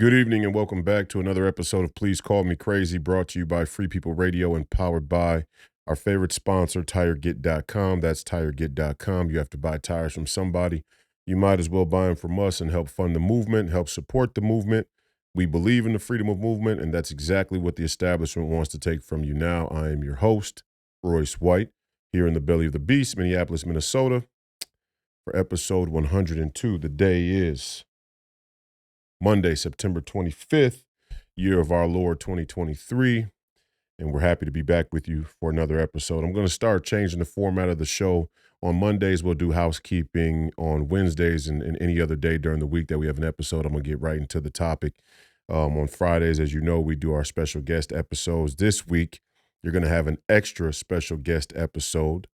Good evening and welcome back to another episode of Please Call Me Crazy, brought to you by Free People Radio and powered by our favorite sponsor, Tireget.com. That's Tireget.com. You have to buy tires from somebody. You might as well buy them from us and help fund the movement, help support the movement. We believe in the freedom of movement, and that's exactly what the establishment wants to take from you now. I am your host, Royce White, here in the belly of the beast, Minneapolis, Minnesota, for episode 102. The day is Monday, September 25th, year of our Lord 2023, and we're happy to be back with you for another episode. I'm going to start changing the format of the show. On Mondays, we'll do housekeeping. On Wednesdays and any other day during the week that we have an episode, I'm going to get right into the topic. On Fridays, as you know, we do our special guest episodes. This week, you're going to have an extra special guest episode.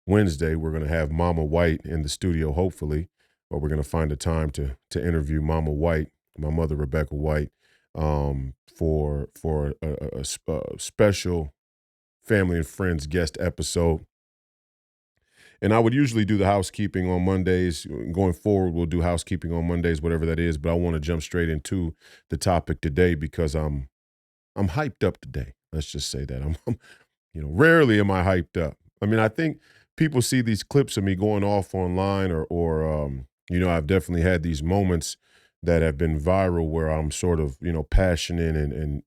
Wednesday, we're going to have Mama White in the studio, hopefully, or we're going to find a time to interview Mama White, my mother, Rebecca White, for a special family and friends guest episode. And I would usually do the housekeeping on Mondays. Going forward, we'll do housekeeping on Mondays, whatever that is. But I want to jump straight into the topic today because I'm hyped up today. Let's just say that rarely am I hyped up. I mean, I think people see these clips of me going off online or I've definitely had these moments that have been viral where I'm sort of, passionate and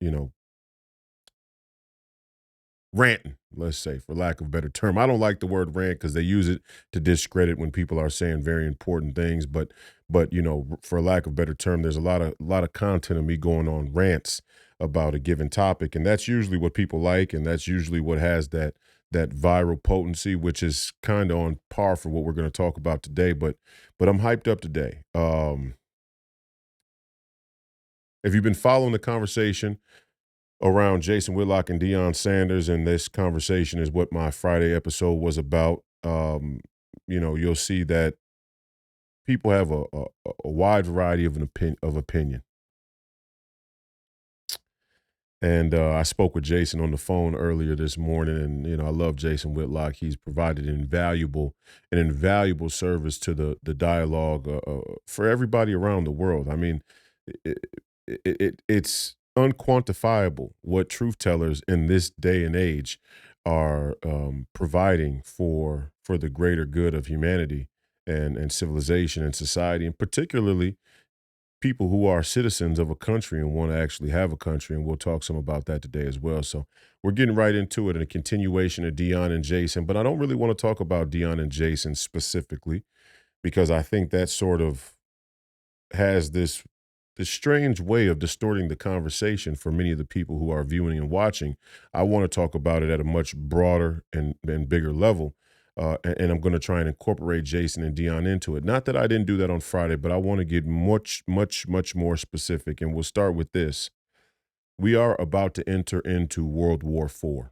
ranting, let's say, for lack of a better term. I don't like the word rant because they use it to discredit when people are saying very important things. But for lack of a better term, there's a lot of content of me going on rants about a given topic. And that's usually what people like. And that's usually what has that viral potency, which is kind of on par for what we're going to talk about today. But I'm hyped up today. If you've been following the conversation around Jason Whitlock and Deion Sanders, and this conversation is what my Friday episode was about, you'll see that people have a wide variety of opinion. And I spoke with Jason on the phone earlier this morning, and I love Jason Whitlock. He's provided an invaluable service to the dialogue for everybody around the world. I mean, it's unquantifiable what truth tellers in this day and age are providing for the greater good of humanity and civilization and society, and particularly people who are citizens of a country and want to actually have a country. And we'll talk some about that today as well. So we're getting right into it in a continuation of Deion and Jason, but I don't really want to talk about Deion and Jason specifically because I think that sort of has this strange way of distorting the conversation for many of the people who are viewing and watching. I want to talk about it at a much broader and bigger level. And I'm going to try and incorporate Jason and Deion into it. Not that I didn't do that on Friday, but I want to get much more specific. And we'll start with this. We are about to enter into World War IV.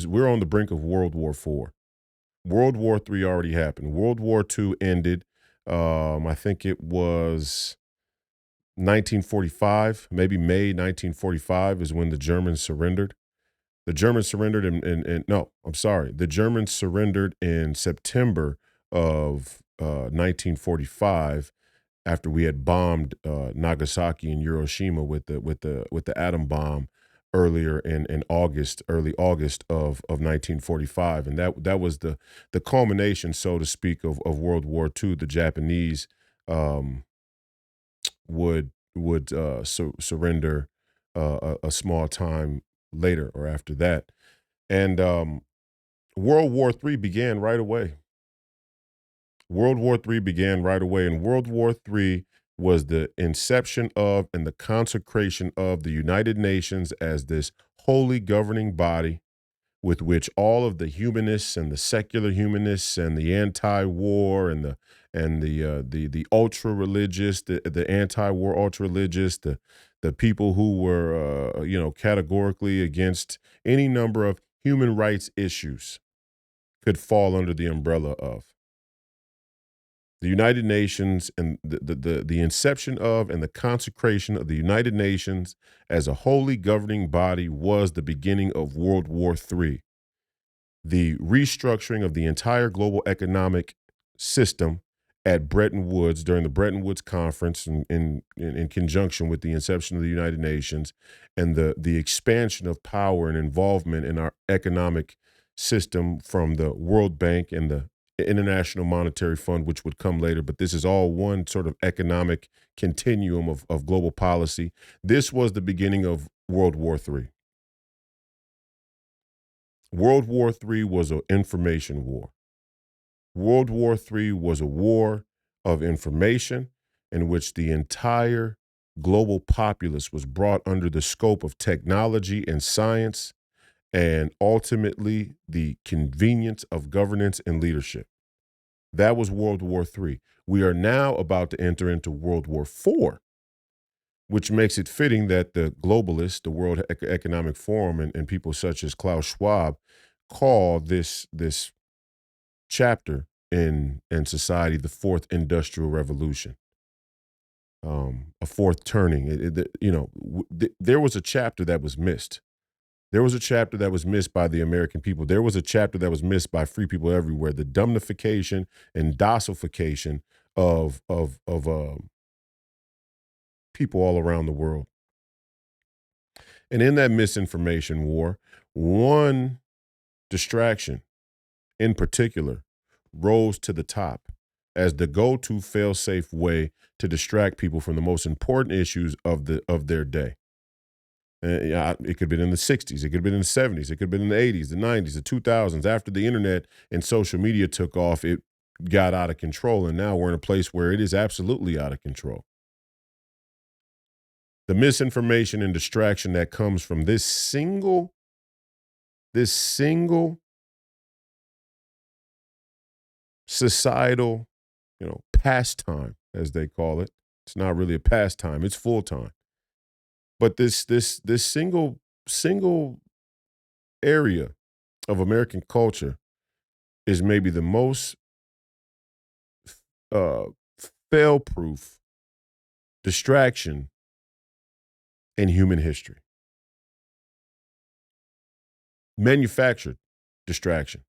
We're on the brink of World War IV. World War III already happened. World War II ended. I think it was 1945, maybe May 1945 is when the Germans surrendered. The Germans surrendered the Germans surrendered in September of 1945 after we had bombed Nagasaki and Hiroshima with the atom bomb earlier in August, early August of 1945, and that was the culmination, so to speak, of World War II. The Japanese um, would surrender a small time later or after that. And World War III began right away. World War III began right away. And World War III was the inception of and the consecration of the United Nations as this holy governing body with which all of the humanists and the secular humanists and the anti-war and the ultra religious, the anti-war ultra religious, the people who were categorically against any number of human rights issues could fall under the umbrella of the United Nations, and the inception of and the consecration of the United Nations as a holy governing body was the beginning of World War III. The restructuring of the entire global economic system at Bretton Woods during the Bretton Woods Conference in conjunction with the inception of the United Nations and the expansion of power and involvement in our economic system from the World Bank and the International Monetary Fund, which would come later. But this is all one sort of economic continuum of global policy. This was the beginning of World War III. World War III was an information war. World War III was a war of information in which the entire global populace was brought under the scope of technology and science and ultimately the convenience of governance and leadership. That was World War III. We are now about to enter into World War IV, which makes it fitting that the globalists, the World Economic Forum, and people such as Klaus Schwab call this chapter in society the fourth industrial revolution, a fourth turning. There was a chapter that was missed. There was a chapter that was missed by the American people. There was a chapter that was missed by free people everywhere. The dumbification and docilification of people all around the world. And in that misinformation war, one distraction in particular rose to the top as the go-to fail-safe way to distract people from the most important issues of their day. It could have been in the 60s. It could have been in the 70s. It could have been in the 80s, the 90s, the 2000s. After the internet and social media took off, it got out of control, and now we're in a place where it is absolutely out of control. The misinformation and distraction that comes from this single societal, pastime, as they call it. It's not really a pastime, it's full time. But this single area of American culture is maybe the most fail-proof distraction in human history. Manufactured distraction.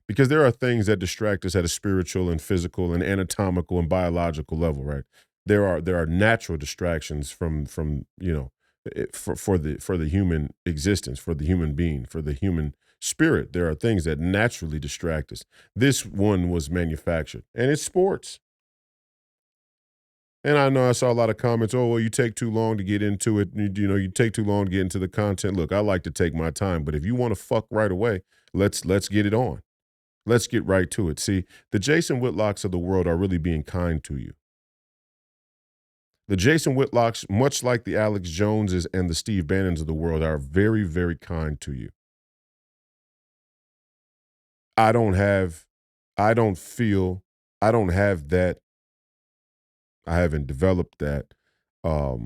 Because there are things that distract us at a spiritual and physical and anatomical and biological level, right? There are natural distractions from for the human existence, for the human being, for the human spirit. There are things that naturally distract us. This one was manufactured, and it's sports. And I know I saw a lot of comments, oh, well, you take too long to get into it. You take too long to get into the content. Look, I like to take my time, but if you want to fuck right away, let's get it on. Let's get right to it. See, the Jason Whitlocks of the world are really being kind to you. The Jason Whitlocks, much like the Alex Joneses and the Steve Bannons of the world, are very, very kind to you. I don't have that. I haven't developed that. I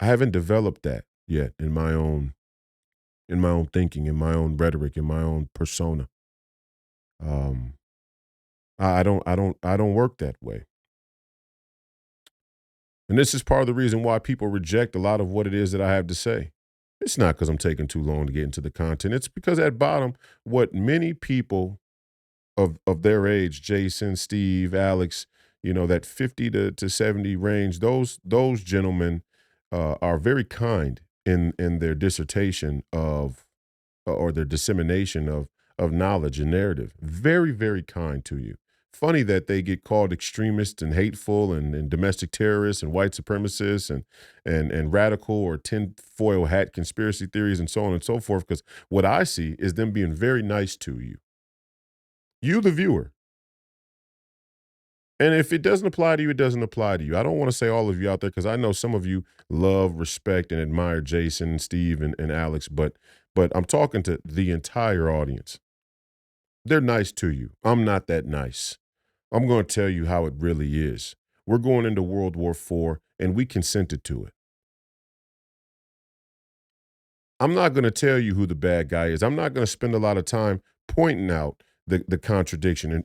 haven't developed that yet in my own thinking, in my own rhetoric, in my own persona. I don't work that way. And this is part of the reason why people reject a lot of what it is that I have to say. It's not because I'm taking too long to get into the content. It's because at bottom, what many people of their age, Jason, Steve, Alex, that 50 to 70 range, those gentlemen are very kind in their dissertation of or their dissemination of knowledge and narrative. Very, very kind to you. Funny that they get called extremists and hateful and domestic terrorists and white supremacists and radical or tinfoil hat conspiracy theories and so on and so forth, because what I see is them being very nice to you. You, the viewer. And if it doesn't apply to you, it doesn't apply to you. I don't want to say all of you out there, because I know some of you love, respect, and admire Jason, Steve, and Alex, but I'm talking to the entire audience. They're nice to you. I'm not that nice. I'm going to tell you how it really is. We're going into World War IV, and we consented to it. I'm not going to tell you who the bad guy is. I'm not going to spend a lot of time pointing out the contradiction,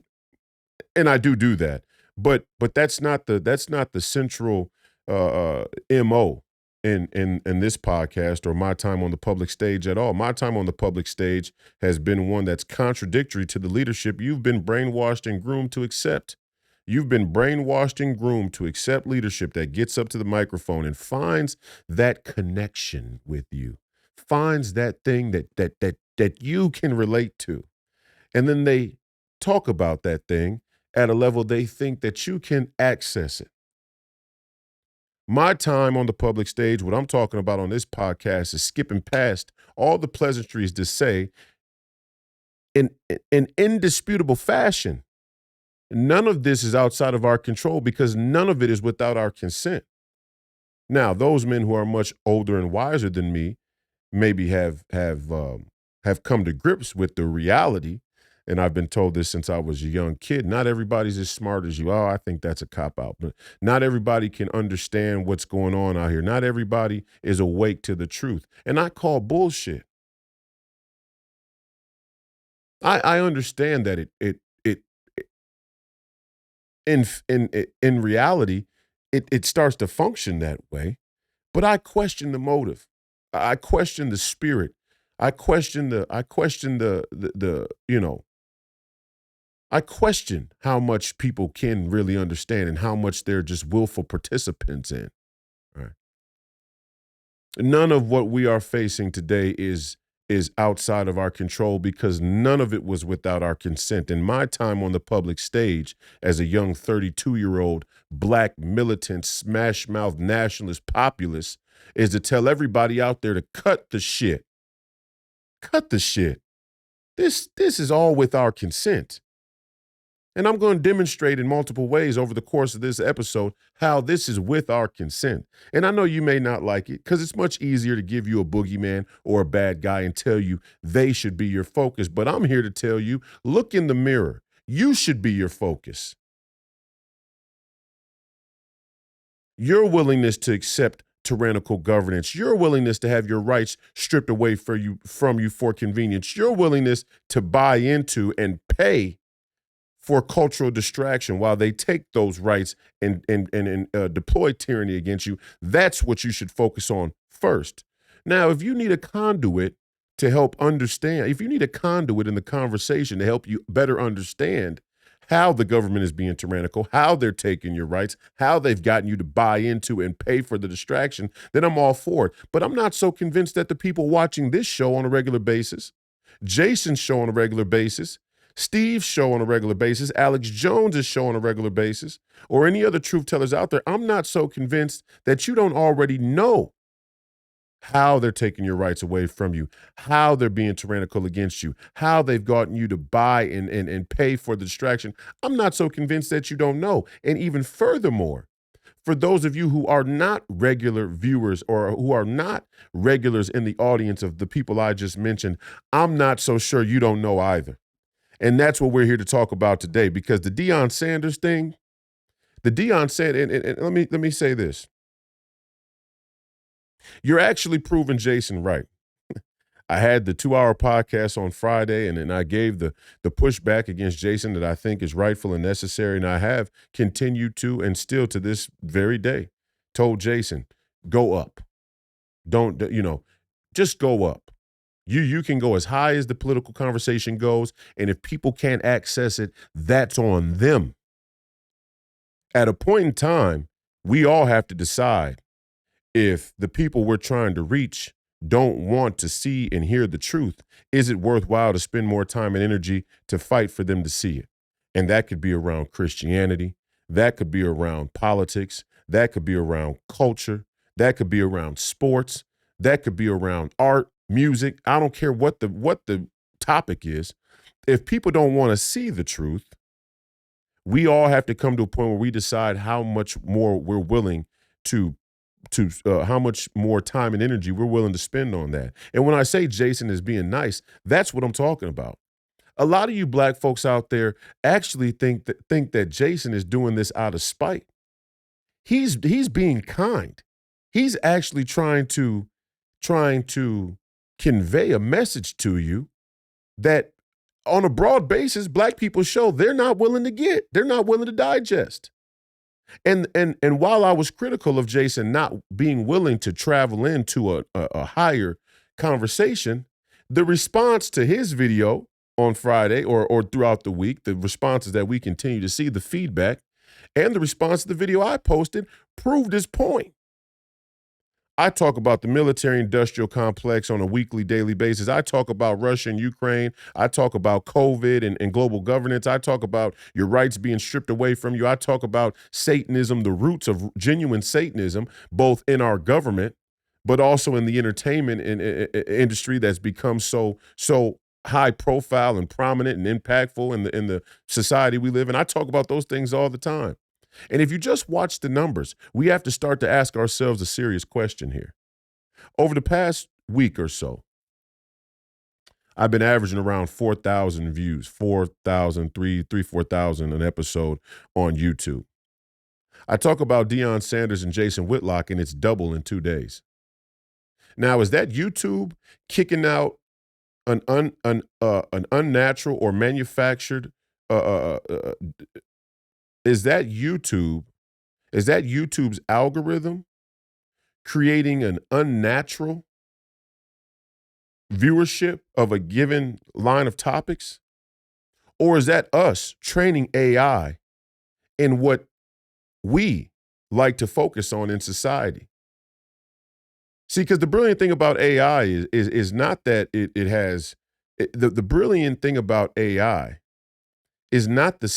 and I do that. But that's not the central MO in this podcast or my time on the public stage at all. My time on the public stage has been one that's contradictory to the leadership you've been brainwashed and groomed to accept. You've been brainwashed and groomed to accept leadership that gets up to the microphone and finds that connection with you, finds that thing that you can relate to. And then they talk about that thing at a level they think that you can access it. My time on the public stage, what I'm talking about on this podcast is skipping past all the pleasantries to say in indisputable fashion, none of this is outside of our control because none of it is without our consent. Now, those men who are much older and wiser than me maybe have come to grips with the reality, and I've been told this since I was a young kid. Not everybody's as smart as you. Oh, I think that's a cop out. But not everybody can understand what's going on out here. Not everybody is awake to the truth, and I call bullshit. I understand that it in reality it starts to function that way, but I question the motive. I question the spirit. I question how much people can really understand and how much they're just willful participants in. Right. None of what we are facing today is outside of our control because none of it was without our consent. In my time on the public stage as a young 32-year-old black militant smash mouth nationalist populist is to tell everybody out there to cut the shit. Cut the shit. This is all with our consent. And I'm going to demonstrate in multiple ways over the course of this episode how this is with our consent. And I know you may not like it because it's much easier to give you a boogeyman or a bad guy and tell you they should be your focus. But I'm here to tell you, look in the mirror. You should be your focus. Your willingness to accept tyrannical governance, your willingness to have your rights stripped away from you for convenience, your willingness to buy into and pay for cultural distraction while they take those rights and deploy tyranny against you. That's what you should focus on first. Now, if you need a conduit to help understand, if you need a conduit in the conversation to help you better understand how the government is being tyrannical, how they're taking your rights, how they've gotten you to buy into and pay for the distraction, then I'm all for it. But I'm not so convinced that the people watching this show on a regular basis, Jason's show on a regular basis, Steve's show on a regular basis, Alex Jones's show on a regular basis, or any other truth tellers out there, I'm not so convinced that you don't already know how they're taking your rights away from you, how they're being tyrannical against you, how they've gotten you to buy and pay for the distraction. I'm not so convinced that you don't know. And even furthermore, for those of you who are not regular viewers or who are not regulars in the audience of the people I just mentioned, I'm not so sure you don't know either. And that's what we're here to talk about today, because the Deion Sanders thing, and let me say this. You're actually proving Jason right. I had the 2-hour podcast on Friday, and then I gave the pushback against Jason that I think is rightful and necessary, and I have continued to, and still to this very day, told Jason, go up. Don't, just go up. You can go as high as the political conversation goes, and if people can't access it, that's on them. At a point in time, we all have to decide if the people we're trying to reach don't want to see and hear the truth, is it worthwhile to spend more time and energy to fight for them to see it? And that could be around Christianity. That could be around politics. That could be around culture. That could be around sports. That could be around art, music. I don't care what the topic is. If people don't want to see the truth, we all have to come to a point where we decide how much more we're willing to how much more time and energy we're willing to spend on that. And when I say Jason is being nice, that's what I'm talking about. A lot of you black folks out there actually think that Jason is doing this out of spite. He's being kind. He's actually trying to convey a message to you that on a broad basis, black people show they're not willing to get. They're not willing to digest. And while I was critical of Jason not being willing to travel into a higher conversation, the response to his video on Friday or throughout the week, the responses that we continue to see, the feedback, and the response to the video I posted proved his point. I talk about the military-industrial complex on a weekly, daily basis. I talk about Russia and Ukraine. I talk about COVID and global governance. I talk about your rights being stripped away from you. I talk about Satanism, the roots of genuine Satanism, both in our government, but also in the entertainment industry that's become so high profile and prominent and impactful in the society we live in. I talk about those things all the time. And if you just watch the numbers, we have to start to ask ourselves a serious question here. Over the past week or so, I've been averaging around 4,000 views, 4,000, 4,000 an episode on YouTube. I talk about Deion Sanders and Jason Whitlock, and it's double in 2 days. Now, is that YouTube kicking out an unnatural or manufactured? Is that YouTube's algorithm creating an unnatural viewership of a given line of topics? Or is that us training AI in what we like to focus on in society? See, because the brilliant thing about AI is not that the brilliant thing about AI is not the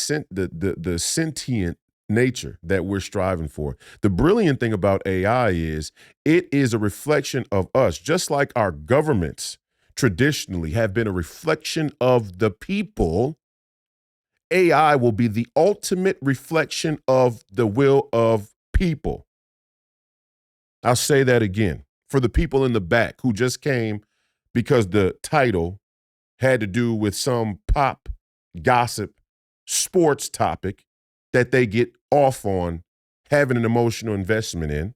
sentient nature that we're striving for. The brilliant thing about AI is it is a reflection of us, just like our governments traditionally have been a reflection of the people. AI will be the ultimate reflection of the will of people. I'll say that again for the people in the back who just came because the title had to do with some pop gossip sports topic that they get off on having an emotional investment in.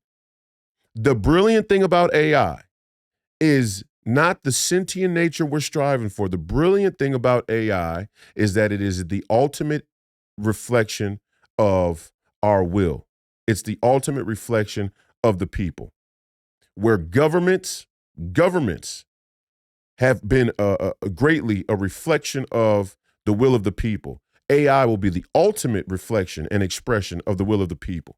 The brilliant thing about AI is not the sentient nature we're striving for. The brilliant thing about AI is that it is the ultimate reflection of our will. It's the ultimate reflection of the people. Where governments have been greatly a reflection of the will of the people, AI will be the ultimate reflection and expression of the will of the people.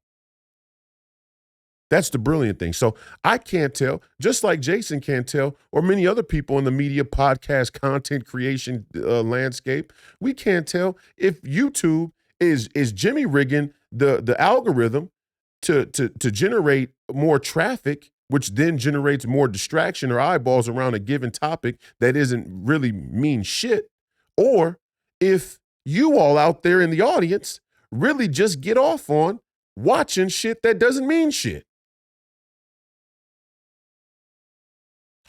That's the brilliant thing. So I can't tell, just like Jason can't tell, or many other people in the media, podcast, content creation landscape, we can't tell if YouTube is Jimmy rigging the algorithm to generate more traffic, which then generates more distraction or eyeballs around a given topic that isn't really mean shit, or if you all out there in the audience really just get off on watching shit that doesn't mean shit.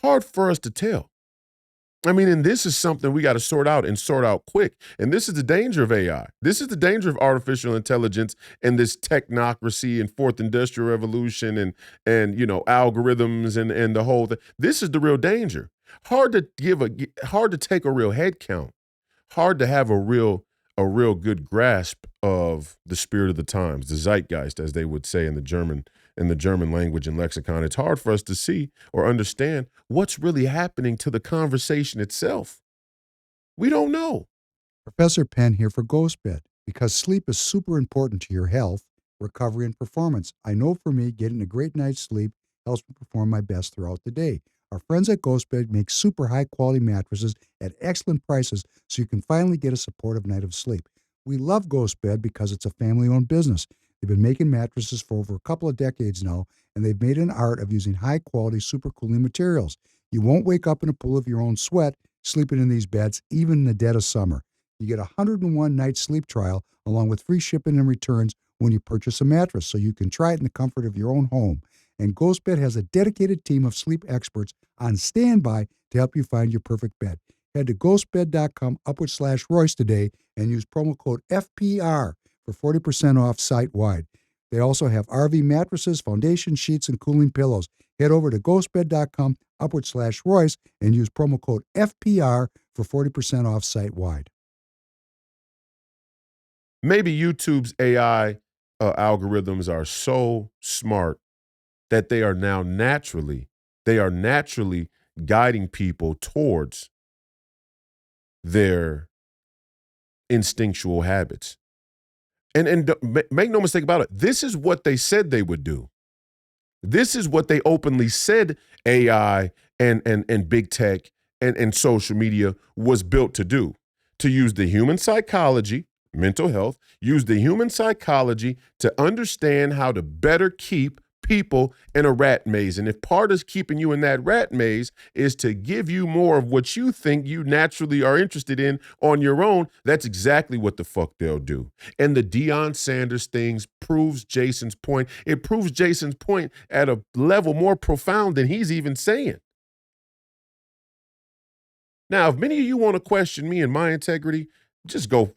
Hard for us to tell. I mean, and this is something we got to sort out and sort out quick. And this is the danger of AI. This is the danger of artificial intelligence and this technocracy and fourth industrial revolution and algorithms and the whole thing. This is the real danger. Hard to take a real head count. Hard to have a real good grasp of the spirit of the times, the zeitgeist, as they would say in the German language and lexicon. It's hard for us to see or understand what's really happening to the conversation itself. We don't know. Professor Penn here for GhostBed. Because sleep is super important to your health, recovery, and performance. I know for me, getting a great night's sleep helps me perform my best throughout the day. Our friends at GhostBed make super high-quality mattresses at excellent prices so you can finally get a supportive night of sleep. We love GhostBed because it's a family-owned business. They've been making mattresses for over a couple of decades now, and they've made an art of using high-quality, super cooling materials. You won't wake up in a pool of your own sweat sleeping in these beds, even in the dead of summer. You get a 101-night sleep trial along with free shipping and returns when you purchase a mattress, so you can try it in the comfort of your own home. And GhostBed has a dedicated team of sleep experts on standby to help you find your perfect bed. Head to ghostbed.com/Royce today and use promo code FPR for 40% off site-wide. They also have RV mattresses, foundation sheets, and cooling pillows. Head over to ghostbed.com/Royce and use promo code FPR for 40% off site-wide. Maybe YouTube's AI algorithms are so smart that they are naturally guiding people towards their instinctual habits. And make no mistake about it, this is what they said they would do. This is what they openly said AI and big tech and social media was built to do. To use the human psychology, mental health, use the human psychology to understand how to better keep people in a rat maze. And if part of keeping you in that rat maze is to give you more of what you think you naturally are interested in on your own, that's exactly what the fuck they'll do. And the Deion Sanders things proves Jason's point. It proves Jason's point at a level more profound than he's even saying. Now, if many of you want to question me and my integrity, just go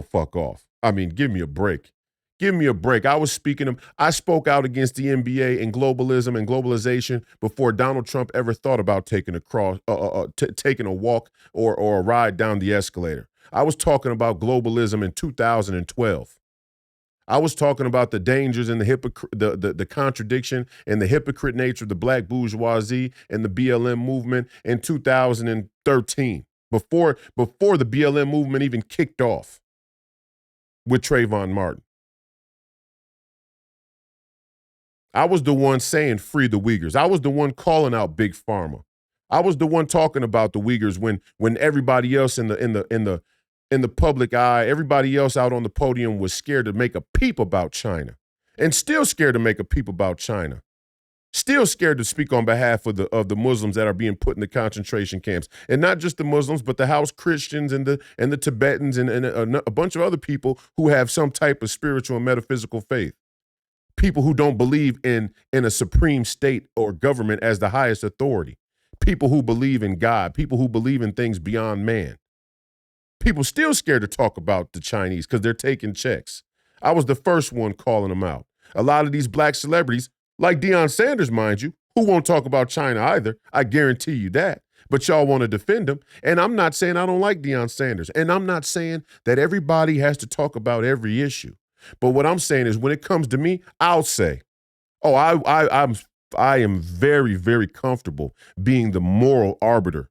fuck off. I mean, give me a break. Give me a break. I spoke out against the NBA and globalism and globalization before Donald Trump ever thought about taking a walk or a ride down the escalator. I was talking about globalism in 2012. I was talking about the dangers and the contradiction and the hypocrite nature of the black bourgeoisie and the BLM movement in 2013, before the BLM movement even kicked off with Trayvon Martin. I was the one saying free the Uyghurs. I was the one calling out Big Pharma. I was the one talking about the Uyghurs when everybody else in the public eye, everybody else out on the podium was scared to make a peep about China, and still scared to make a peep about China. Still scared to speak on behalf of the Muslims that are being put in the concentration camps, and not just the Muslims, but the house Christians and the Tibetans and a bunch of other people who have some type of spiritual and metaphysical faith. People who don't believe in a supreme state or government as the highest authority. People who believe in God. People who believe in things beyond man. People still scared to talk about the Chinese because they're taking checks. I was the first one calling them out. A lot of these black celebrities, like Deion Sanders, mind you, who won't talk about China either. I guarantee you that. But y'all want to defend him. And I'm not saying I don't like Deion Sanders. And I'm not saying that everybody has to talk about every issue. But what I'm saying is when it comes to me, I'll say, I am very, very comfortable being the moral arbiter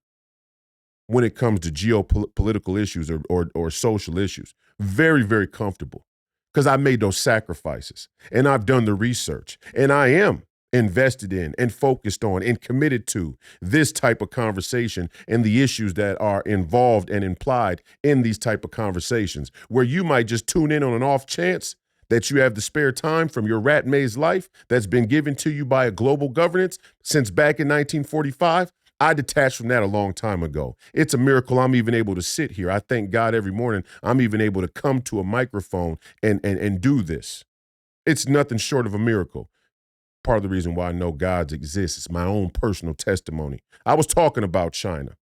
when it comes to geopolitical issues or social issues. Very, very comfortable because I made those sacrifices and I've done the research and I am invested in and focused on and committed to this type of conversation and the issues that are involved and implied in these type of conversations, where you might just tune in on an off chance that you have the spare time from your rat maze life that's been given to you by a global governance since back in 1945. I detached from that a long time ago. It's a miracle I'm even able to sit here. I thank God every morning I'm even able to come to a microphone and do this. It's nothing short of a miracle. Part of the reason why I know God exists is my own personal testimony. I was talking about China.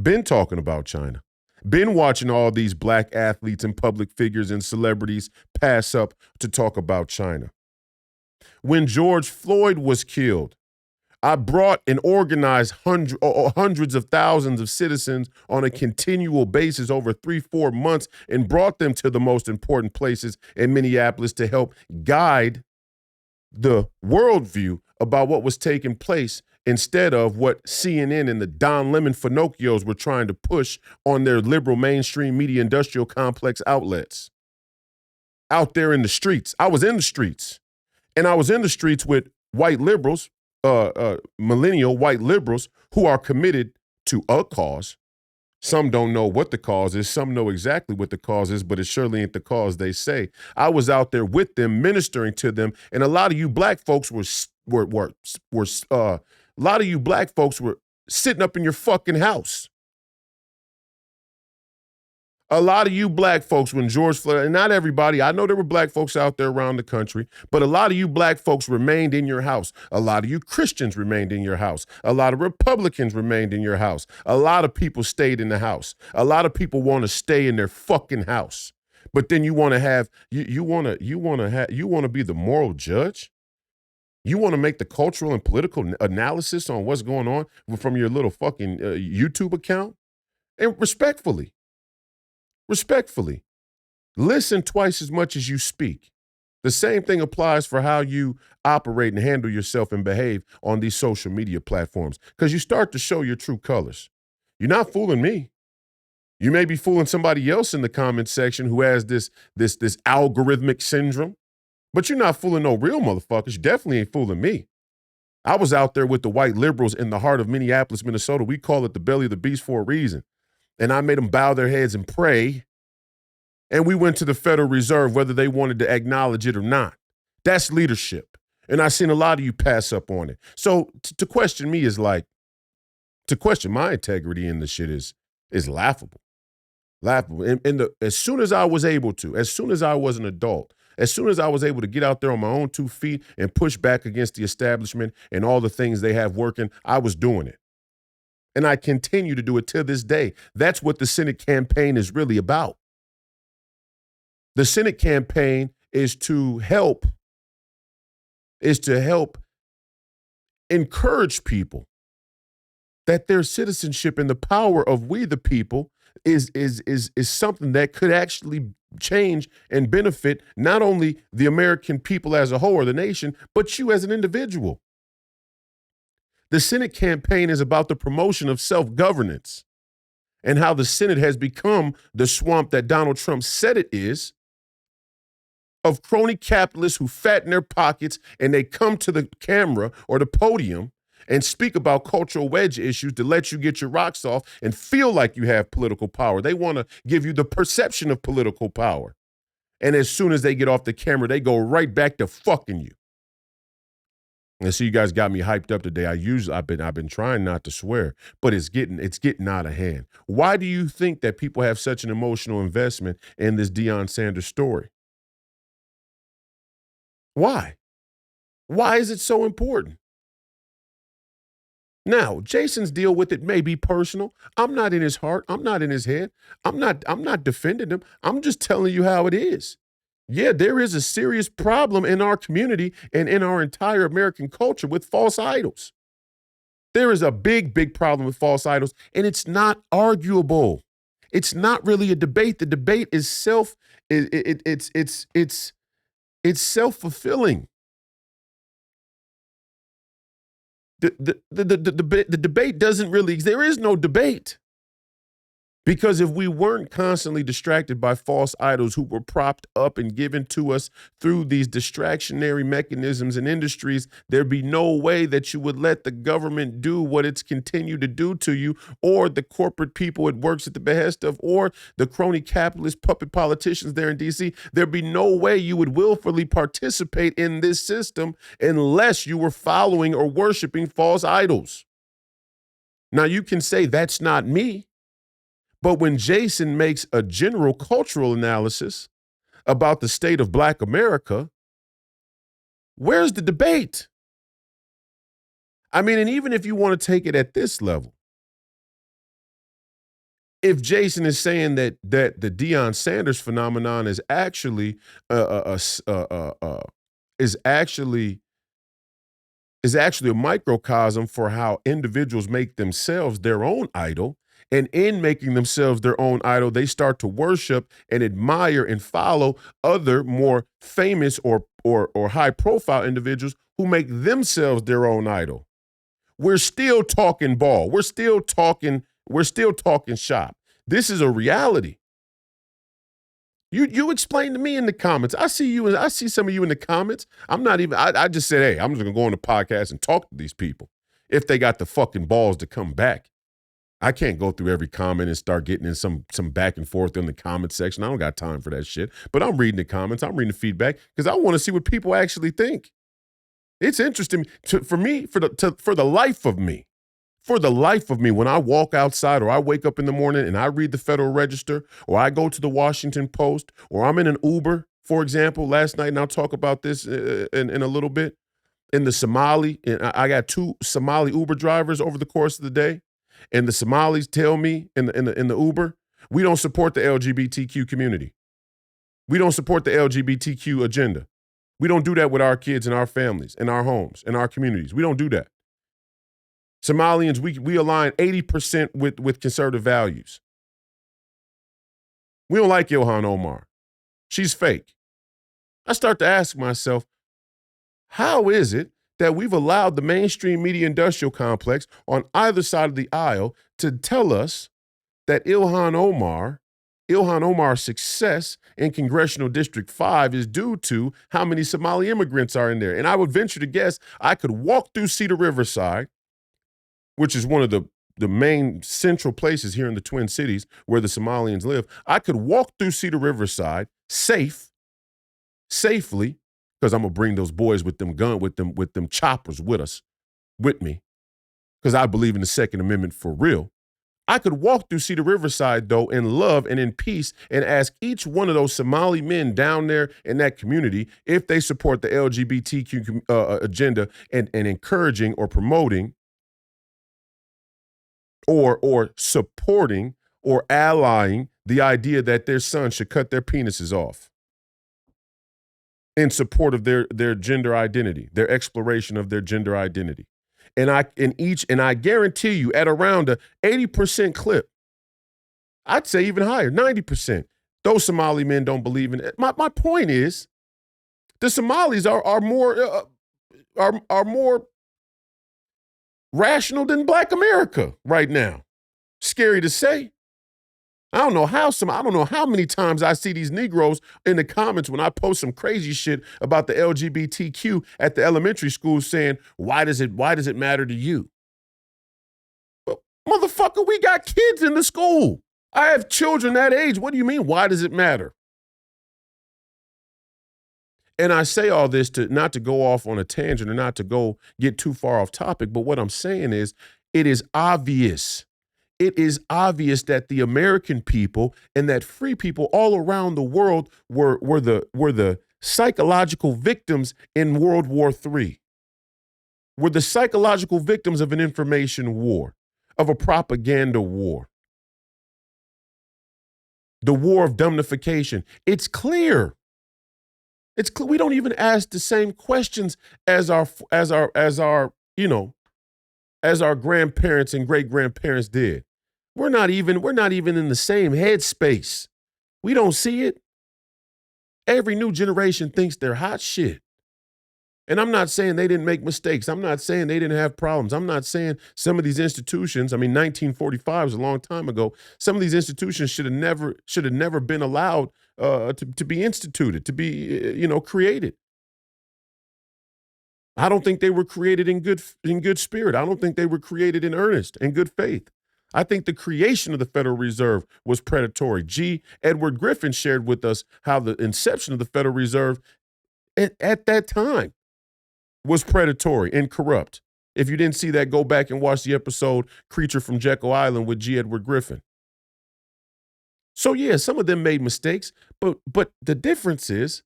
Been talking about China. Been watching all these black athletes and public figures and celebrities pass up to talk about China. When George Floyd was killed, I brought and organized hundreds of thousands of citizens on a continual basis over 3-4 months and brought them to the most important places in Minneapolis to help guide the worldview about what was taking place instead of what CNN and the Don Lemon Finocchios were trying to push on their liberal mainstream media industrial complex outlets. Out there in the streets. I was in the streets. And I was in the streets with white liberals, millennial white liberals who are committed to a cause. Some don't know what the cause is. Some know exactly what the cause is, but it surely ain't the cause they say. I was out there with them, ministering to them, and a lot of you black folks were sitting up in your fucking house. A lot of you black folks, when George Floyd, and not everybody, I know there were black folks out there around the country, but a lot of you black folks remained in your house. A lot of you Christians remained in your house. A lot of Republicans remained in your house. A lot of people stayed in the house. A lot of people want to stay in their fucking house. But then you want to have, you want to be the moral judge? You want to make the cultural and political analysis on what's going on from your little fucking YouTube account? And respectfully, listen twice as much as you speak. The same thing applies for how you operate and handle yourself and behave on these social media platforms, because you start to show your true colors. You're not fooling me. You may be fooling somebody else in the comment section who has this algorithmic syndrome, but you're not fooling no real motherfuckers. You definitely ain't fooling me. I was out there with the white liberals in the heart of Minneapolis, Minnesota. We call it the belly of the beast for a reason. And I made them bow their heads and pray. And we went to the Federal Reserve, whether they wanted to acknowledge it or not. That's leadership. And I've seen a lot of you pass up on it. So to question me is like, to question my integrity in the shit is laughable. Laughable. And as soon as I was able to, as soon as I was an adult, as soon as I was able to get out there on my own 2 feet and push back against the establishment and all the things they have working, I was doing it. And I continue to do it to this day. That's what the Senate campaign is really about. The Senate campaign is to help encourage people that their citizenship and the power of we the people is something that could actually change and benefit not only the American people as a whole or the nation, but you as an individual. The Senate campaign is about the promotion of self-governance and how the Senate has become the swamp that Donald Trump said it is, of crony capitalists who fatten their pockets and they come to the camera or the podium and speak about cultural wedge issues to let you get your rocks off and feel like you have political power. They want to give you the perception of political power. And as soon as they get off the camera, they go right back to fucking you. And so you guys got me hyped up today. I've been trying not to swear, but it's getting out of hand. Why do you think that people have such an emotional investment in this Deion Sanders story? Why? Why is it so important? Now, Jason's deal with it may be personal. I'm not in his heart. I'm not in his head. I'm not defending him. I'm just telling you how it is. Yeah, there is a serious problem in our community and in our entire American culture with false idols. There is a big, big problem with false idols, and it's not arguable. It's not really a debate. The debate is it's self-fulfilling. The debate doesn't really, there is no debate. Because if we weren't constantly distracted by false idols who were propped up and given to us through these distractionary mechanisms and industries, there'd be no way that you would let the government do what it's continued to do to you, or the corporate people it works at the behest of, or the crony capitalist puppet politicians there in D.C. There'd be no way you would willfully participate in this system unless you were following or worshiping false idols. Now, you can say that's not me. But when Jason makes a general cultural analysis about the state of Black America, where's the debate? I mean, and even if you want to take it at this level, if Jason is saying that the Deion Sanders phenomenon is actually a microcosm for how individuals make themselves their own idol. And in making themselves their own idol, they start to worship and admire and follow other more famous or high-profile individuals who make themselves their own idol. We're still talking ball. We're still talking shop. This is a reality. You explain to me in the comments. I see some of you in the comments. I just said, hey, I'm just gonna go on the podcast and talk to these people if they got the fucking balls to come back. I can't go through every comment and start getting in some back and forth in the comment section. I don't got time for that shit. But I'm reading the comments. I'm reading the feedback because I want to see what people actually think. It's interesting for the life of me, when I walk outside or I wake up in the morning and I read the Federal Register or I go to the Washington Post or I'm in an Uber, for example, last night, and I'll talk about this in a little bit, I got 2 Somali Uber drivers over the course of the day. And the Somalis tell me in the Uber, we don't support the LGBTQ community. We don't support the LGBTQ agenda. We don't do that with our kids and our families and our homes and our communities. We don't do that. Somalians, we align 80% with conservative values. We don't like Ilhan Omar. She's fake. I start to ask myself, how is it that we've allowed the mainstream media industrial complex on either side of the aisle to tell us that Ilhan Omar's success in Congressional District 5 is due to how many Somali immigrants are in there. And I would venture to guess I could walk through Cedar Riverside, which is one of the main central places here in the Twin Cities where the Somalians live. I could walk through Cedar Riverside safely, because I'm gonna bring those boys with them choppers with me, because I believe in the Second Amendment for real. I could walk through Cedar Riverside, though, in love and in peace and ask each one of those Somali men down there in that community if they support the LGBTQ agenda and encouraging or promoting or supporting or allying the idea that their sons should cut their penises off in support of their gender identity, their exploration of their gender identity. And I guarantee you at around a 80% clip, I'd say even higher, 90%, those Somali men don't believe in it. My point is, the Somalis are more rational than Black America right now. Scary to say. I don't know how many times I see these Negroes in the comments when I post some crazy shit about the LGBTQ at the elementary school saying, why does it matter to you? Well, motherfucker, we got kids in the school. I have children that age. What do you mean, why does it matter? And I say all this not to go off on a tangent or not to get too far off topic, but what I'm saying is it is obvious. It is obvious that the American people and that free people all around the world were the psychological victims in World War III. Were the psychological victims of an information war, of a propaganda war. The war of dumbification. It's clear. It's clear. We don't even ask the same questions as our grandparents and great-grandparents did. We're not even in the same headspace. We don't see it. Every new generation thinks they're hot shit. And I'm not saying they didn't make mistakes. I'm not saying they didn't have problems. I'm not saying some of these institutions, 1945 was a long time ago. Some of these institutions should have never been allowed to be instituted, to be created. I don't think they were created in good spirit. I don't think they were created in earnest and good faith. I think the creation of the Federal Reserve was predatory. Edward Griffin shared with us how the inception of the Federal Reserve at that time was predatory and corrupt. If you didn't see that, go back and watch the episode Creature from Jekyll Island with G. Edward Griffin. So yeah, some of them made mistakes, but the difference is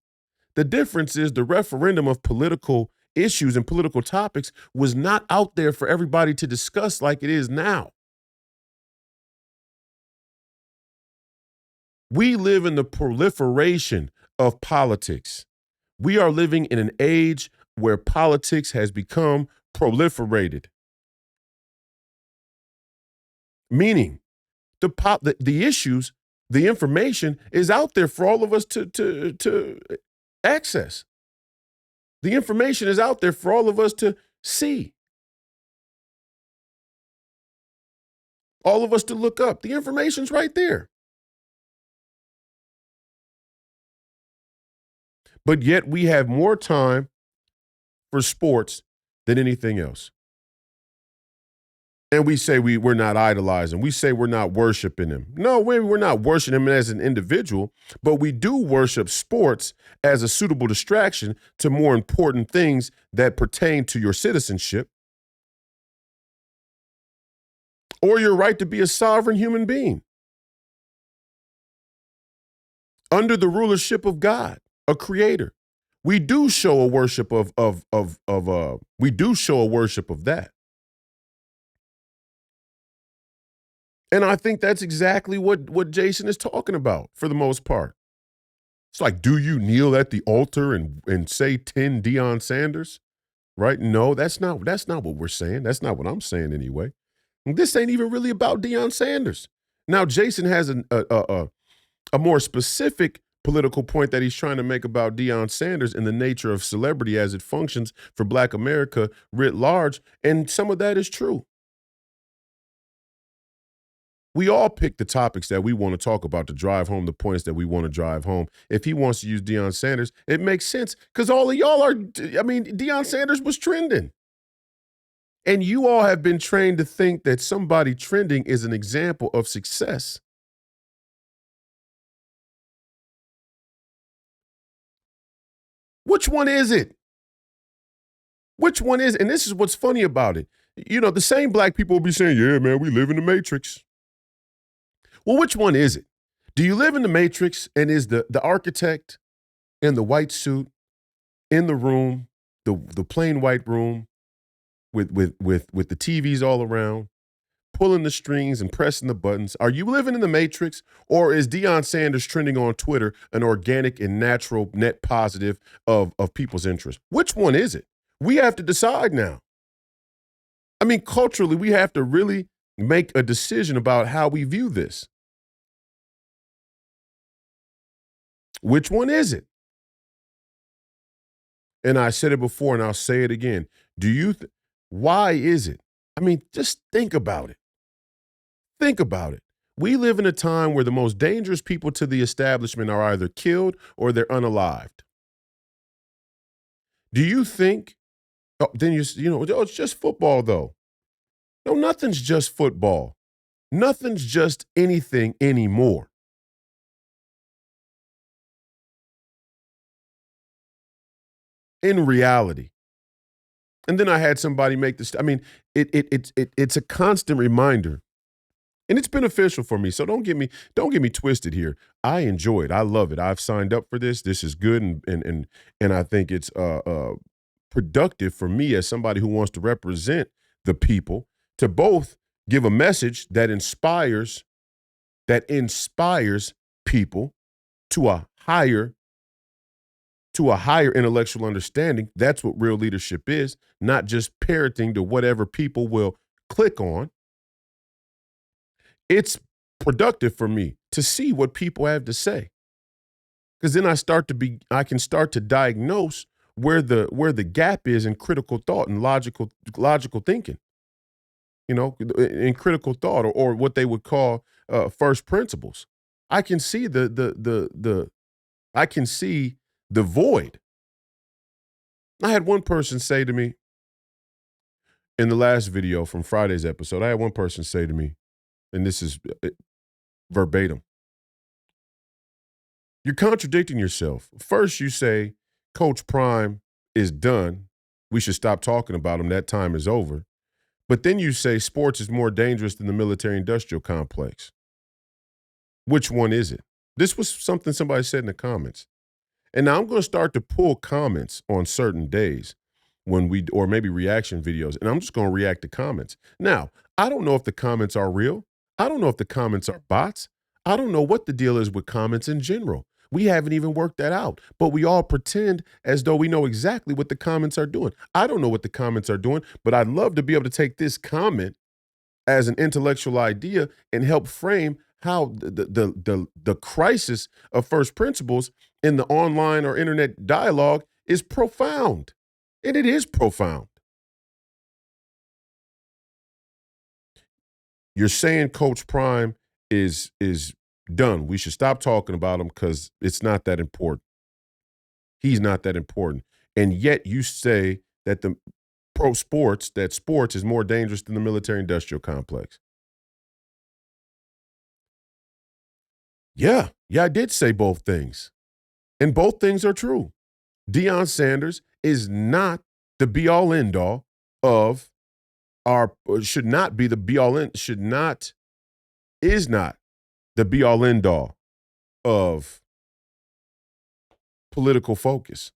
the referendum of political issues and political topics was not out there for everybody to discuss like it is now. We live in the proliferation of politics. We are living in an age where politics has become proliferated. Meaning, the issues, the information is out there for all of us to access. The information is out there for all of us to see. All of us to look up. The information's right there. But yet we have more time for sports than anything else. And we say we're not idolizing. We say we're not worshiping him. No, we're not worshiping him as an individual, but we do worship sports as a suitable distraction to more important things that pertain to your citizenship or your right to be a sovereign human being under the rulership of God, a creator. We do show a worship of that. And I think that's exactly what Jason is talking about for the most part. It's like, do you kneel at the altar and say 10 Deion Sanders? Right? No, that's not what we're saying. That's not what I'm saying anyway. And this ain't even really about Deion Sanders. Now, Jason has a more specific political point that he's trying to make about Deion Sanders and the nature of celebrity as it functions for Black America writ large, and some of that is true. We all pick the topics that we want to talk about to drive home the points that we want to drive home. If he wants to use Deion Sanders, it makes sense because all of y'all are, I mean, Deion Sanders was trending. And you all have been trained to think that somebody trending is an example of success. Which one is it? Which one is it? And this is what's funny about it. You know, the same black people will be saying, yeah, man, we live in the Matrix. Well, which one is it? Do you live in the Matrix and is the architect in the white suit in the room, the plain white room with the TVs all around, pulling the strings and pressing the buttons? Are you living in the Matrix, or is Deion Sanders trending on Twitter an organic and natural net positive of people's interest? Which one is it? We have to decide now. I mean, culturally, we have to really make a decision about how we view this. Which one is it? And I said it before and I'll say it again. Why is it? I mean, just think about it. Think about it. We live in a time where the most dangerous people to the establishment are either killed or they're unalived. Do you think, then oh, it's just football though. No, nothing's just football. Nothing's just anything anymore. In reality. And then I had somebody make this. I mean, it's a constant reminder, and it's beneficial for me. So don't get me twisted here. I enjoy it. I love it. I've signed up for this. This is good, and I think it's productive for me as somebody who wants to represent the people to both give a message that inspires people to a higher intellectual understanding. That's what real leadership is, not just parroting to whatever people will click on. It's productive for me to see what people have to say. Because then I can start to diagnose where the gap is in critical thought and logical thinking. You know, in critical thought or what they would call first principles. I can see the void. I had one person say to me in the last video from Friday's episode, I had one person say to me, and this is verbatim, you're contradicting yourself. First, you say Coach Prime is done. We should stop talking about him. That time is over. But then you say sports is more dangerous than the military-industrial complex. Which one is it? This was something somebody said in the comments. And now I'm going to start to pull comments on certain days or maybe reaction videos, and I'm just going to react to comments. Now, I don't know if the comments are real. I don't know if the comments are bots. I don't know what the deal is with comments in general. We haven't even worked that out, but we all pretend as though we know exactly what the comments are doing. I don't know what the comments are doing, but I'd love to be able to take this comment as an intellectual idea and help frame how the crisis of first principles in the online or internet dialogue is profound. And it is profound. You're saying Coach Prime is done. We should stop talking about him because it's not that important. He's not that important. And yet you say that sports is more dangerous than the military-industrial complex. Yeah, I did say both things. And both things are true. Deion Sanders is not the be-all, end-all of is not the be-all, end-all of political focus,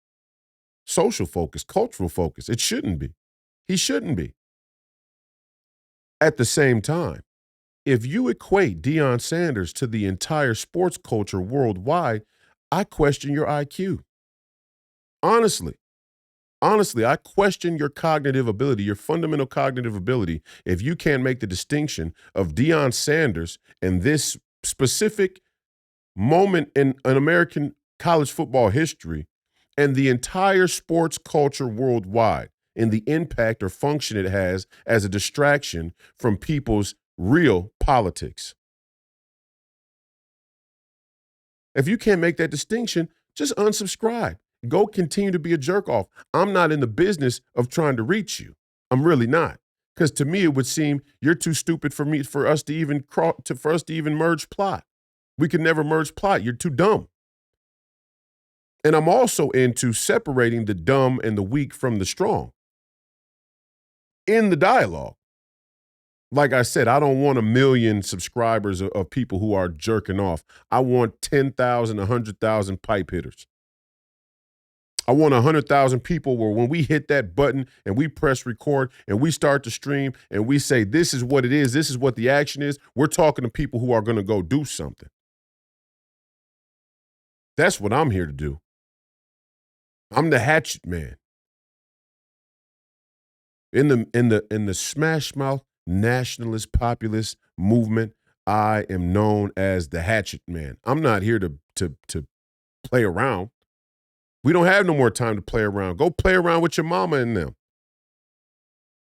social focus, cultural focus. It shouldn't be. He shouldn't be. At the same time, if you equate Deion Sanders to the entire sports culture worldwide, I question your IQ. Honestly, I question your cognitive ability, your fundamental cognitive ability, if you can't make the distinction of Deion Sanders and this specific moment in an American college football history and the entire sports culture worldwide and the impact or function it has as a distraction from people's real politics. If you can't make that distinction, just unsubscribe. Go continue to be a jerk off. I'm not in the business of trying to reach you. I'm really not. Because to me, it would seem you're too stupid for us to even merge plot. We could never merge plot. You're too dumb. And I'm also into separating the dumb and the weak from the strong in the dialogue. Like I said, I don't want 1 million subscribers of people who are jerking off. I want 10,000, 100,000 pipe hitters. I want 100,000 people where when we hit that button and we press record and we start to stream and we say, this is what it is, this is what the action is, we're talking to people who are going to go do something. That's what I'm here to do. I'm the hatchet man. In the smash mouth nationalist populist movement, I am known as the hatchet man. I'm not here to play around. We don't have no more time to play around. Go play around with your mama and them.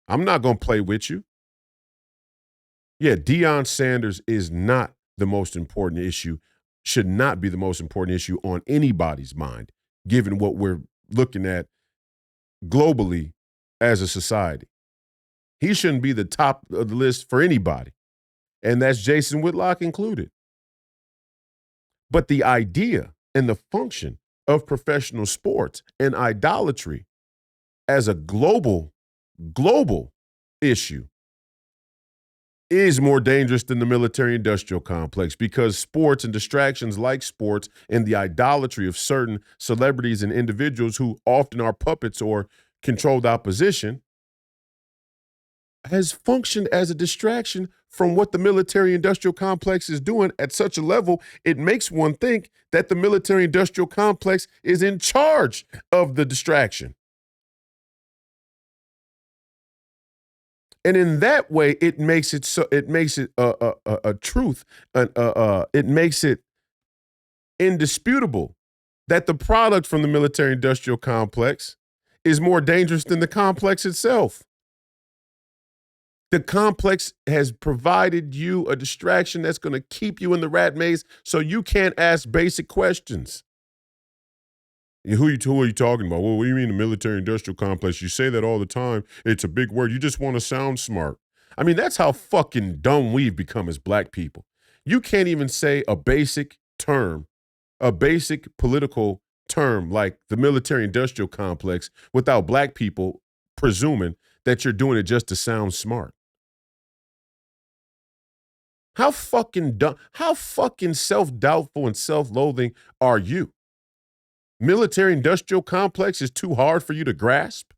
I'm not going to play with you. Yeah, Deion Sanders is not the most important issue, should not be the most important issue on anybody's mind, given what we're looking at globally as a society. He shouldn't be the top of the list for anybody, and that's Jason Whitlock included. But the idea and the function of professional sports and idolatry as a global issue is more dangerous than the military-industrial complex, because sports and distractions like sports and the idolatry of certain celebrities and individuals who often are puppets or controlled opposition has functioned as a distraction from what the military-industrial complex is doing at such a level, it makes one think that the military-industrial complex is in charge of the distraction. And in that way, it makes it so. It makes it a truth. It makes it indisputable that the product from the military-industrial complex is more dangerous than the complex itself. The complex has provided you a distraction that's going to keep you in the rat maze so you can't ask basic questions. Who are you talking about? Well, what do you mean the military-industrial complex? You say that all the time. It's a big word. You just want to sound smart. I mean, that's how fucking dumb we've become as black people. You can't even say a basic term, a basic political term like the military-industrial complex without black people presuming that you're doing it just to sound smart. How fucking dumb, how fucking self-doubtful and self-loathing are you? Military-industrial complex is too hard for you to grasp?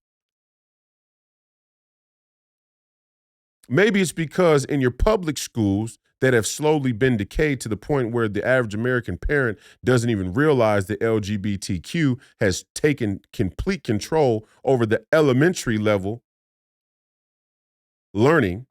Maybe it's because in your public schools that have slowly been decayed to the point where the average American parent doesn't even realize the LGBTQ has taken complete control over the elementary level learning.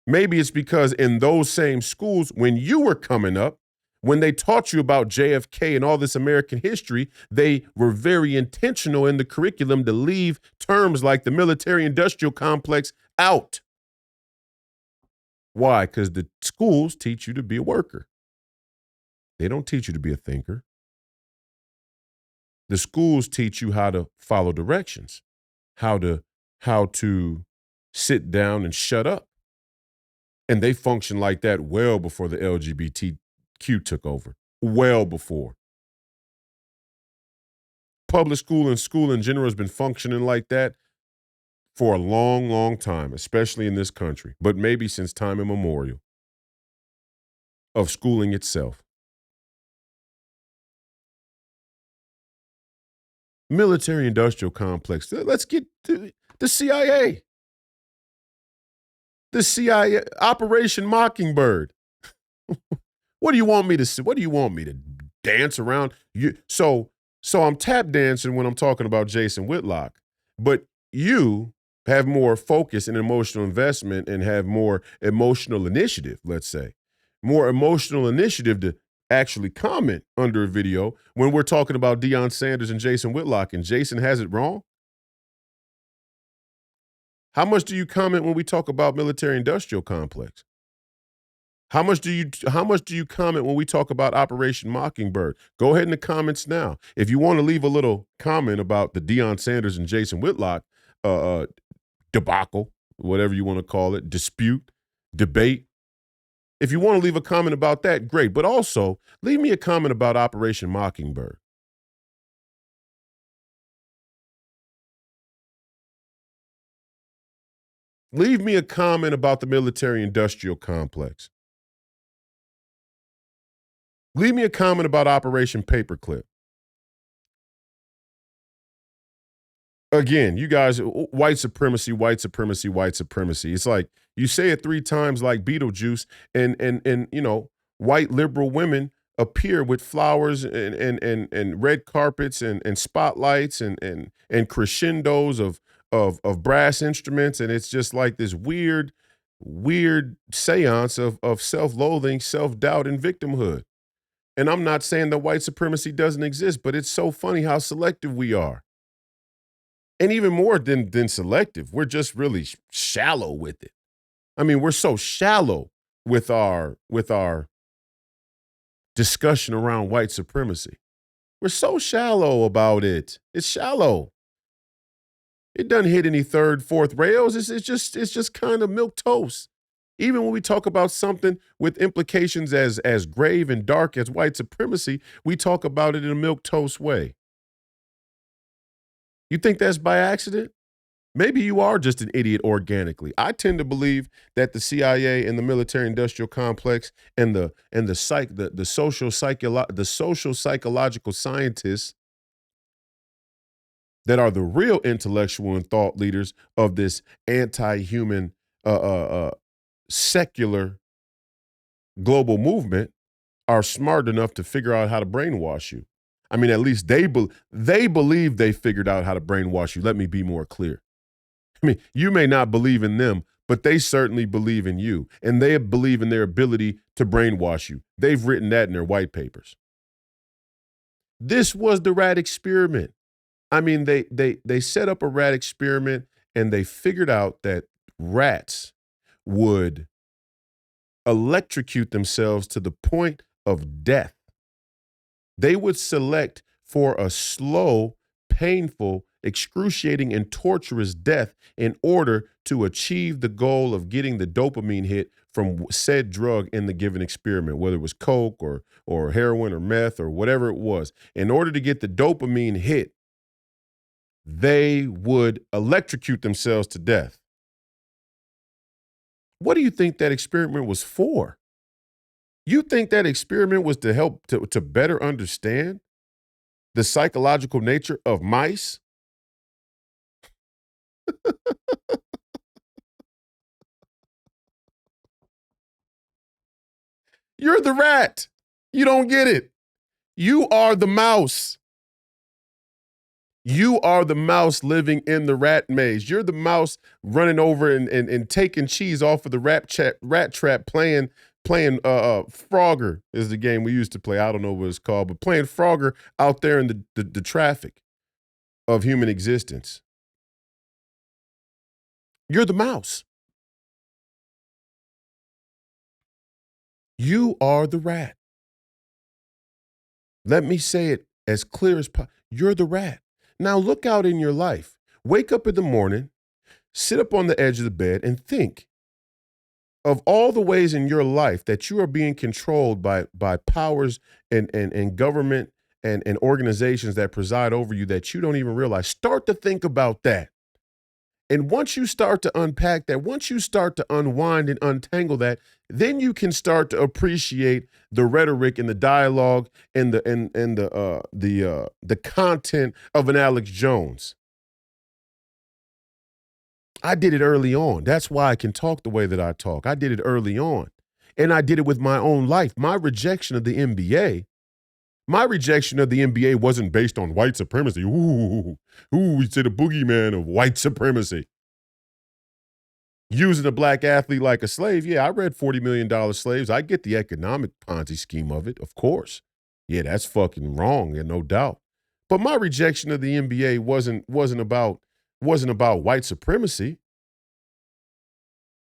Maybe it's because in those same schools, when you were coming up, when they taught you about JFK and all this American history, they were very intentional in the curriculum to leave terms like the military-industrial complex out. Why? Because the schools teach you to be a worker. They don't teach you to be a thinker. The schools teach you how to follow directions, how to sit down and shut up. And they function like that well before the LGBTQ took over, well before. Public school and school in general has been functioning like that for a long, long time, especially in this country, but maybe since time immemorial of schooling itself. Military-industrial complex. Let's get to the CIA. The CIA, Operation Mockingbird. What do you want me to say? What do you want me to dance around? So I'm tap dancing when I'm talking about Jason Whitlock, but you have more focus and emotional investment and have more emotional initiative, let's say. More emotional initiative to actually comment under a video when we're talking about Deion Sanders and Jason Whitlock, and Jason has it wrong? How much do you comment when we talk about military-industrial complex? How much do you comment when we talk about Operation Mockingbird? Go ahead in the comments now. If you want to leave a little comment about the Deion Sanders and Jason Whitlock uh, debacle, whatever you want to call it, dispute, debate. If you want to leave a comment about that, great. But also, leave me a comment about Operation Mockingbird. Leave me a comment about the military-industrial complex. Leave me a comment about Operation Paperclip. Again, you guys, white supremacy, white supremacy, white supremacy. It's like you say it 3 times like Beetlejuice, and white liberal women appear with flowers and red carpets and spotlights and crescendos of brass instruments, and it's just like this weird seance of self-loathing, self-doubt, and victimhood. And I'm not saying that white supremacy doesn't exist, but it's so funny how selective we are. And even more than selective, we're just really shallow with it. I mean, we're so shallow with our discussion around white supremacy. We're so shallow about it. It's shallow. It doesn't hit any third, fourth rails. It's just kind of milk toast. Even when we talk about something with implications as grave and dark as white supremacy, we talk about it in a milk toast way. You think that's by accident? Maybe you are just an idiot organically. I tend to believe that the CIA and the military-industrial complex and the social psychological scientists that are the real intellectual and thought leaders of this anti-human, secular global movement are smart enough to figure out how to brainwash you. I mean, at least they believe they figured out how to brainwash you. Let me be more clear. I mean, you may not believe in them, but they certainly believe in you, and they believe in their ability to brainwash you. They've written that in their white papers. This was the rat experiment. I mean, they set up a rat experiment, and they figured out that rats would electrocute themselves to the point of death. They would select for a slow, painful, excruciating, and torturous death in order to achieve the goal of getting the dopamine hit from said drug in the given experiment, whether it was coke or heroin or meth or whatever it was. In order to get the dopamine hit, they would electrocute themselves to death. What do you think that experiment was for? You think that experiment was to help to better understand the psychological nature of mice? You're the rat. You don't get it. You are the mouse. You are the mouse living in the rat maze. You're the mouse running over and taking cheese off of the rat trap playing Frogger is the game we used to play. I don't know what it's called, but playing Frogger out there in the traffic of human existence. You're the mouse. You are the rat. Let me say it as clear as possible. You're the rat. Now look out in your life. Wake up in the morning, sit up on the edge of the bed, and think of all the ways in your life that you are being controlled by powers and government and organizations that preside over you that you don't even realize. Start to think about that. And once you start to unpack that, once you start to unwind and untangle that, then you can start to appreciate the rhetoric and the dialogue and the content of an Alex Jones. I did it early on. That's why I can talk the way that I talk. I did it early on. And I did it with my own life. My rejection of the NBA wasn't based on white supremacy. We said the boogeyman of white supremacy. Using a black athlete like a slave. Yeah, I read $40 million Slaves. I get the economic Ponzi scheme of it, of course. Yeah, that's fucking wrong, and no doubt. But my rejection of the NBA wasn't about white supremacy.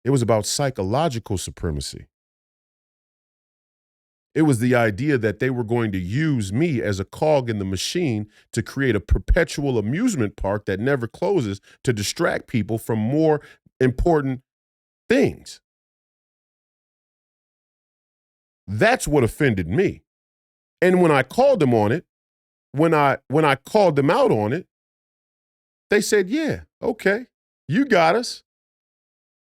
It was about psychological supremacy. It was the idea that they were going to use me as a cog in the machine to create a perpetual amusement park that never closes to distract people from more important things. That's what offended me. And when I called them on it, when I called them out on it, they said, yeah, okay, you got us.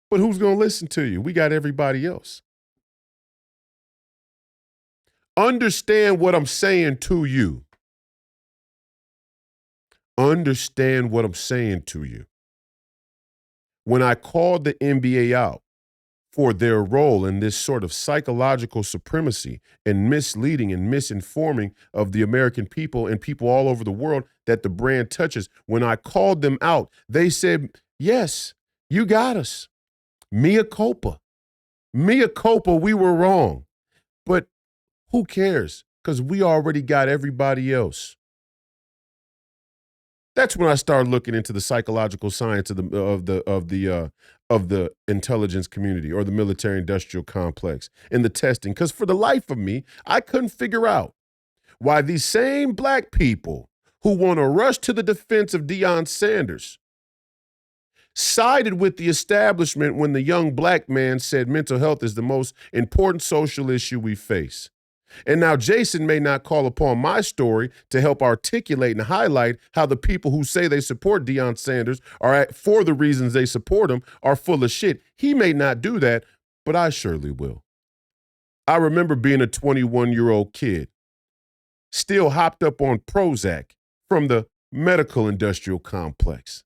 But who's going to listen to you? We got everybody else. Understand what I'm saying to you. Understand what I'm saying to you. When I called the NBA out for their role in this sort of psychological supremacy and misleading and misinforming of the American people and people all over the world that the brand touches, when I called them out, they said, yes, you got us. Mea culpa. Mea culpa, we were wrong. But who cares? Because we already got everybody else. That's when I started looking into the psychological science of the intelligence community or the military-industrial complex and the testing. Because for the life of me, I couldn't figure out why these same black people who want to rush to the defense of Deion Sanders sided with the establishment when the young black man said mental health is the most important social issue we face. And now Jason may not call upon my story to help articulate and highlight how the people who say they support Deion Sanders for the reasons they support him are full of shit. He may not do that, but I surely will. I remember being a 21-year-old kid, still hopped up on Prozac from the medical industrial complex,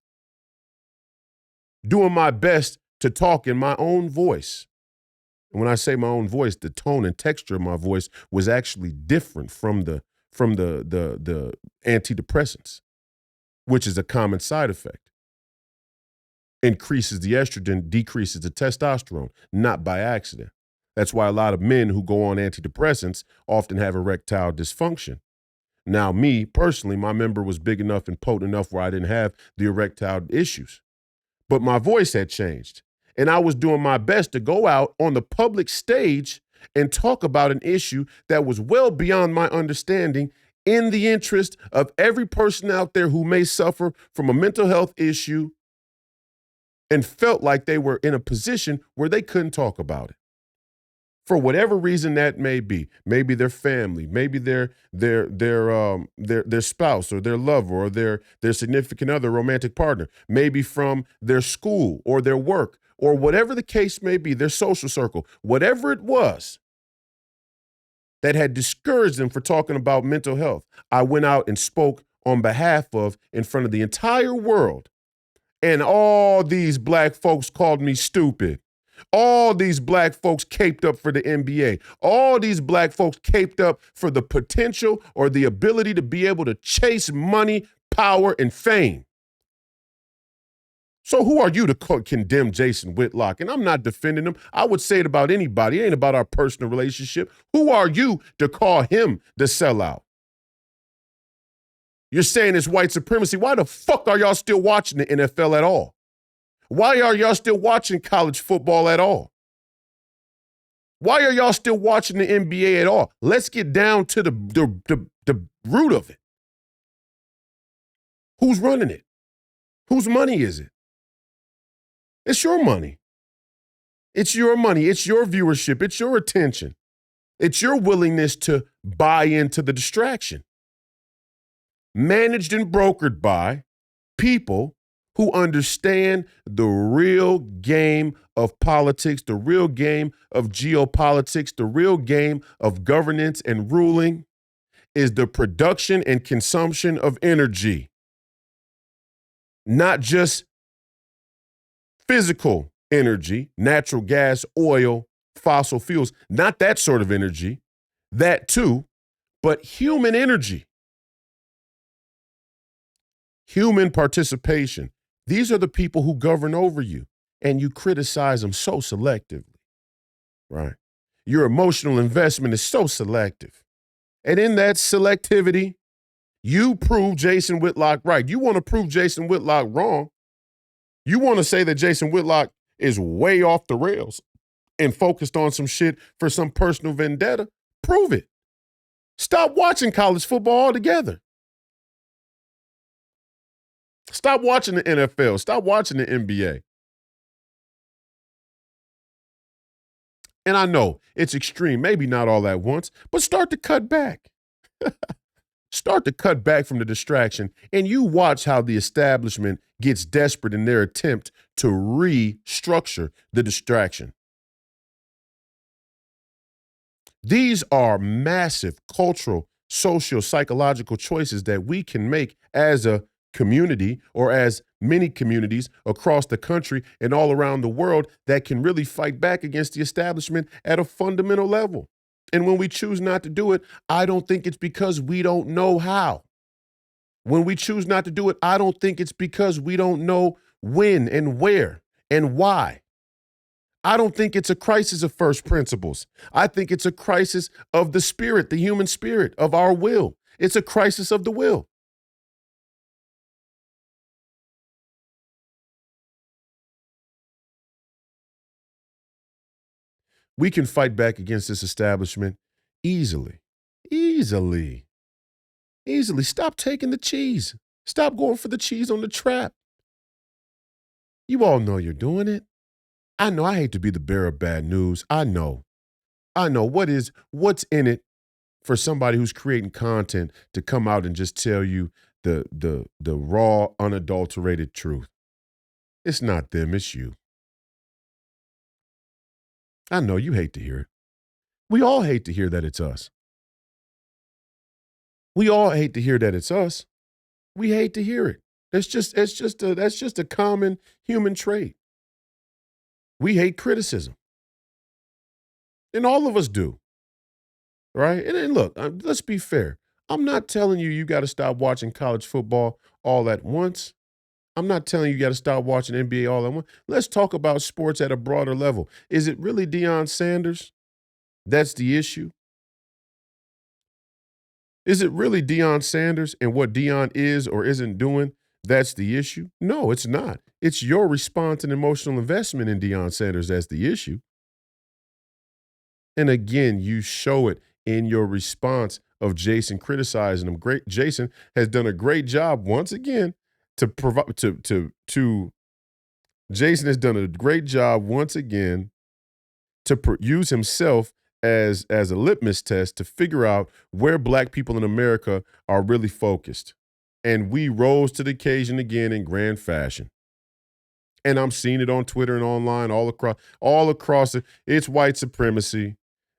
doing my best to talk in my own voice. And when I say my own voice, the tone and texture of my voice was actually different from the antidepressants, which is a common side effect. Increases the estrogen, decreases the testosterone, not by accident. That's why a lot of men who go on antidepressants often have erectile dysfunction. Now, me, personally, my member was big enough and potent enough where I didn't have the erectile issues. But my voice had changed. And I was doing my best to go out on the public stage and talk about an issue that was well beyond my understanding in the interest of every person out there who may suffer from a mental health issue and felt like they were in a position where they couldn't talk about it. For whatever reason that may be, maybe their family, maybe their spouse or their lover or their significant other, romantic partner, maybe from their school or their work or whatever the case may be, their social circle, whatever it was that had discouraged them for talking about mental health. I went out and spoke on behalf of in front of the entire world. And all these black folks called me stupid. All these black folks caped up for the NBA. All these black folks caped up for the potential or the ability to be able to chase money, power, and fame. So who are you to condemn Jason Whitlock? And I'm not defending him. I would say it about anybody. It ain't about our personal relationship. Who are you to call him the sellout? You're saying it's white supremacy. Why the fuck are y'all still watching the NFL at all? Why are y'all still watching college football at all? Why are y'all still watching the NBA at all? Let's get down to the root of it. Who's running it? Whose money is it? It's your money. It's your money. It's your viewership. It's your attention. It's your willingness to buy into the distraction. Managed and brokered by people who understand the real game of politics, the real game of geopolitics, the real game of governance and ruling is the production and consumption of energy. Not just physical energy, natural gas, oil, fossil fuels, not that sort of energy, that too, but human energy. Human participation. These are the people who govern over you, and you criticize them so selectively, right? Your emotional investment is so selective. And in that selectivity, you prove Jason Whitlock right. You want to prove Jason Whitlock wrong. You want to say that Jason Whitlock is way off the rails and focused on some shit for some personal vendetta. prove it. Stop watching college football altogether. Stop watching the NFL. Stop watching the NBA. And I know it's extreme, maybe not all at once, but start to cut back. Start to cut back from the distraction, and you watch how the establishment gets desperate in their attempt to restructure the distraction. These are massive cultural, social, psychological choices that we can make as a community or as many communities across the country and all around the world that can really fight back against the establishment at a fundamental level. And when we choose not to do it, I don't think it's because we don't know how. When we choose not to do it, I don't think it's because we don't know when and where and why. I don't think it's a crisis of first principles. I think it's a crisis of the spirit, the human spirit, of our will. It's a crisis of the will. We can fight back against this establishment easily. Easily. Easily. Stop taking the cheese. Stop going for the cheese on the trap. You all know you're doing it. I know I hate to be the bearer of bad news. I know. What's in it for somebody who's creating content to come out and just tell you the raw, unadulterated truth. It's not them, it's you. I know you hate to hear it. We all hate to hear that it's us. We all hate to hear that it's us. We hate to hear it. That's just a common human trait. We hate criticism. And all of us do. Right? And look, let's be fair. I'm not telling you got to stop watching college football all at once. I'm not telling you got to stop watching NBA all at once. Let's talk about sports at a broader level. Is it really Deion Sanders? That's the issue. Is it really Deion Sanders and what Deion is or isn't doing? That's the issue? No, it's not. It's your response and emotional investment in Deion Sanders that's the issue. And again, you show it in your response of Jason criticizing him. Jason has done a great job once again to provide to Jason has done a great job once again to use himself as a litmus test to figure out where black people in America are really focused. And we rose to the occasion again in grand fashion. And I'm seeing it on Twitter and online all across it. It's white supremacy.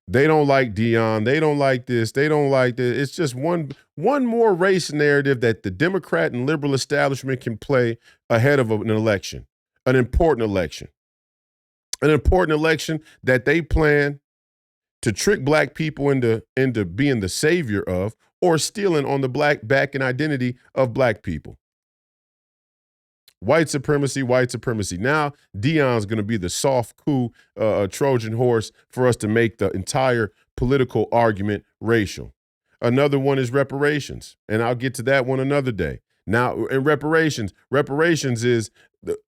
They don't like Deion. They don't like this. They don't like this. It's just one more race narrative that the Democrat and liberal establishment can play ahead of an election, an important election that they plan to trick black people into being the savior of or stealing on the black back and identity of black people. White supremacy, white supremacy. Now, Deion's going to be the soft, cool Trojan horse for us to make the entire political argument racial. Another one is reparations, and I'll get to that one another day. Now, in reparations is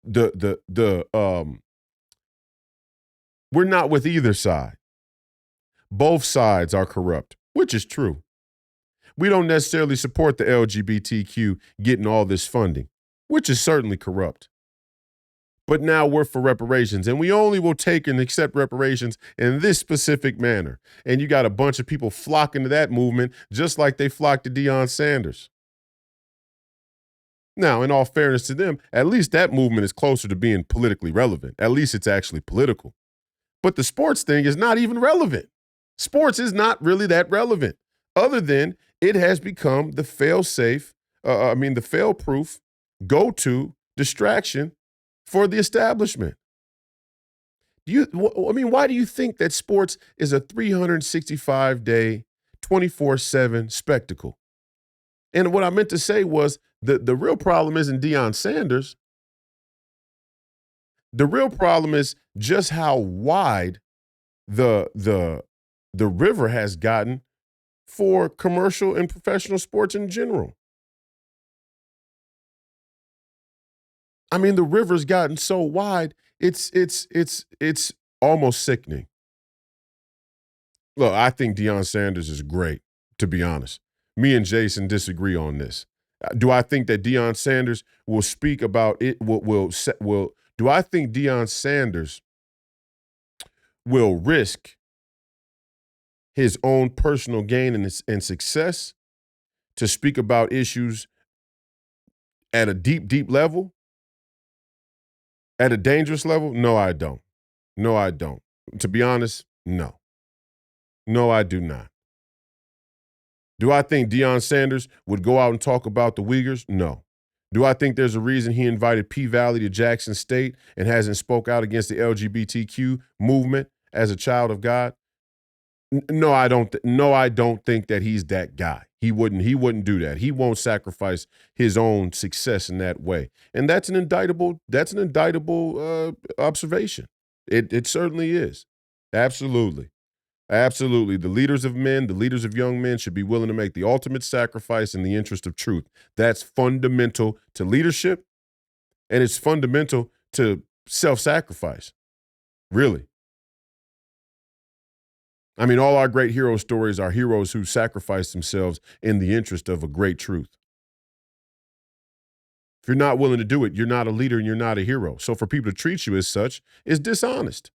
we're not with either side. Both sides are corrupt, which is true. We don't necessarily support the LGBTQ getting all this funding, which is certainly corrupt. But now we're for reparations, and we only will take and accept reparations in this specific manner. And you got a bunch of people flocking to that movement, just like they flocked to Deion Sanders. Now, in all fairness to them, at least that movement is closer to being politically relevant. At least it's actually political. But the sports thing is not even relevant. Sports is not really that relevant, other than it has become the the fail-proof go-to distraction for the establishment. Why do you think that sports is a 365-day, 24/7 spectacle? And what I meant to say was the real problem isn't Deion Sanders. The real problem is just how wide the river has gotten for commercial and professional sports in general. I mean, the river's gotten so wide, it's almost sickening. Look, I think Deion Sanders is great, to be honest. Me and Jason disagree on this. Do I think that Deion Sanders will speak about it? Do I think Deion Sanders will risk his own personal gain and success to speak about issues at a deep, deep level, at a dangerous level? No, I don't. No, I don't. To be honest, no. No, I do not. Do I think Deion Sanders would go out and talk about the Uyghurs? No. Do I think there's a reason he invited P Valley to Jackson State and hasn't spoke out against the LGBTQ movement as a child of God? No, I don't. No, I don't think that he's that guy. He wouldn't do that. He won't sacrifice his own success in that way. And that's an indictable. That's an indictable observation. It certainly is. Absolutely. Absolutely. The leaders of men, the leaders of young men should be willing to make the ultimate sacrifice in the interest of truth. That's fundamental to leadership, and it's fundamental to self-sacrifice. Really. I mean, all our great hero stories are heroes who sacrificed themselves in the interest of a great truth. If you're not willing to do it, you're not a leader and you're not a hero. So for people to treat you as such is dishonest.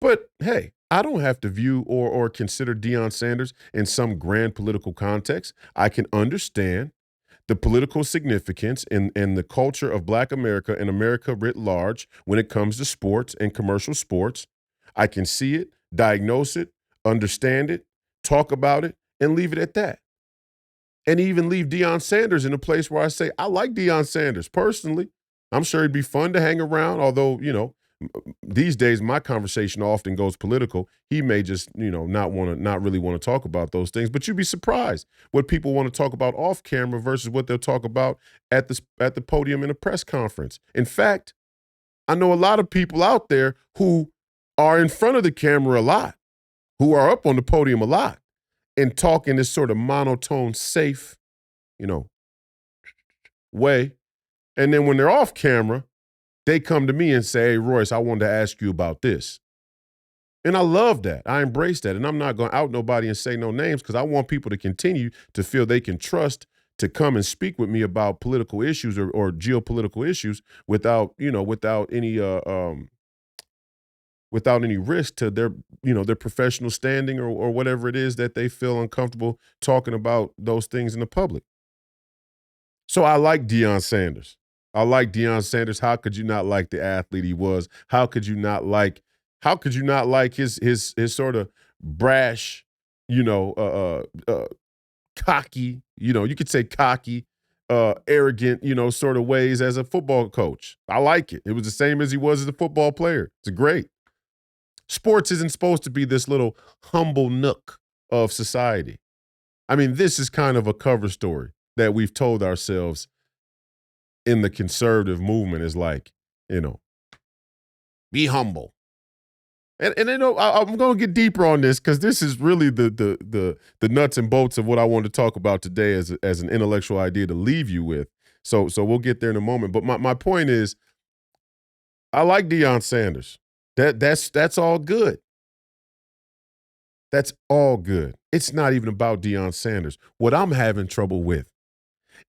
But hey, I don't have to view or consider Deion Sanders in some grand political context. I can understand the political significance and the culture of Black America and America writ large when it comes to sports and commercial sports. I can see it, diagnose it, understand it, talk about it, and leave it at that. And even leave Deion Sanders in a place where I say, I like Deion Sanders personally. I'm sure he'd be fun to hang around, although, these days my conversation often goes political. He may just, not really want to talk about those things, but you'd be surprised what people want to talk about off camera versus what they'll talk about at the podium in a press conference. In fact, I know a lot of people out there who are in front of the camera a lot, who are up on the podium a lot and talk in this sort of monotone, safe, way. And then when they're off camera, they come to me and say, hey, Royce, I wanted to ask you about this. And I love that. I embrace that. And I'm not going to out nobody and say no names because I want people to continue to feel they can trust to come and speak with me about political issues or geopolitical issues without any risk to their professional standing or whatever it is that they feel uncomfortable talking about those things in the public. So I like Deion Sanders. I like Deion Sanders. How could you not like the athlete he was? How could you not like his sort of brash, cocky, you could say cocky, arrogant, sort of ways as a football coach. I like it. It was the same as he was as a football player. It's great. Sports isn't supposed to be this little humble nook of society. I mean, this is kind of a cover story that we've told ourselves in the conservative movement is like, be humble. And I'm going to get deeper on this because this is really the nuts and bolts of what I want to talk about today as an intellectual idea to leave you with. So we'll get there in a moment. But my point is, I like Deion Sanders. That's all good. That's all good. It's not even about Deion Sanders. What I'm having trouble with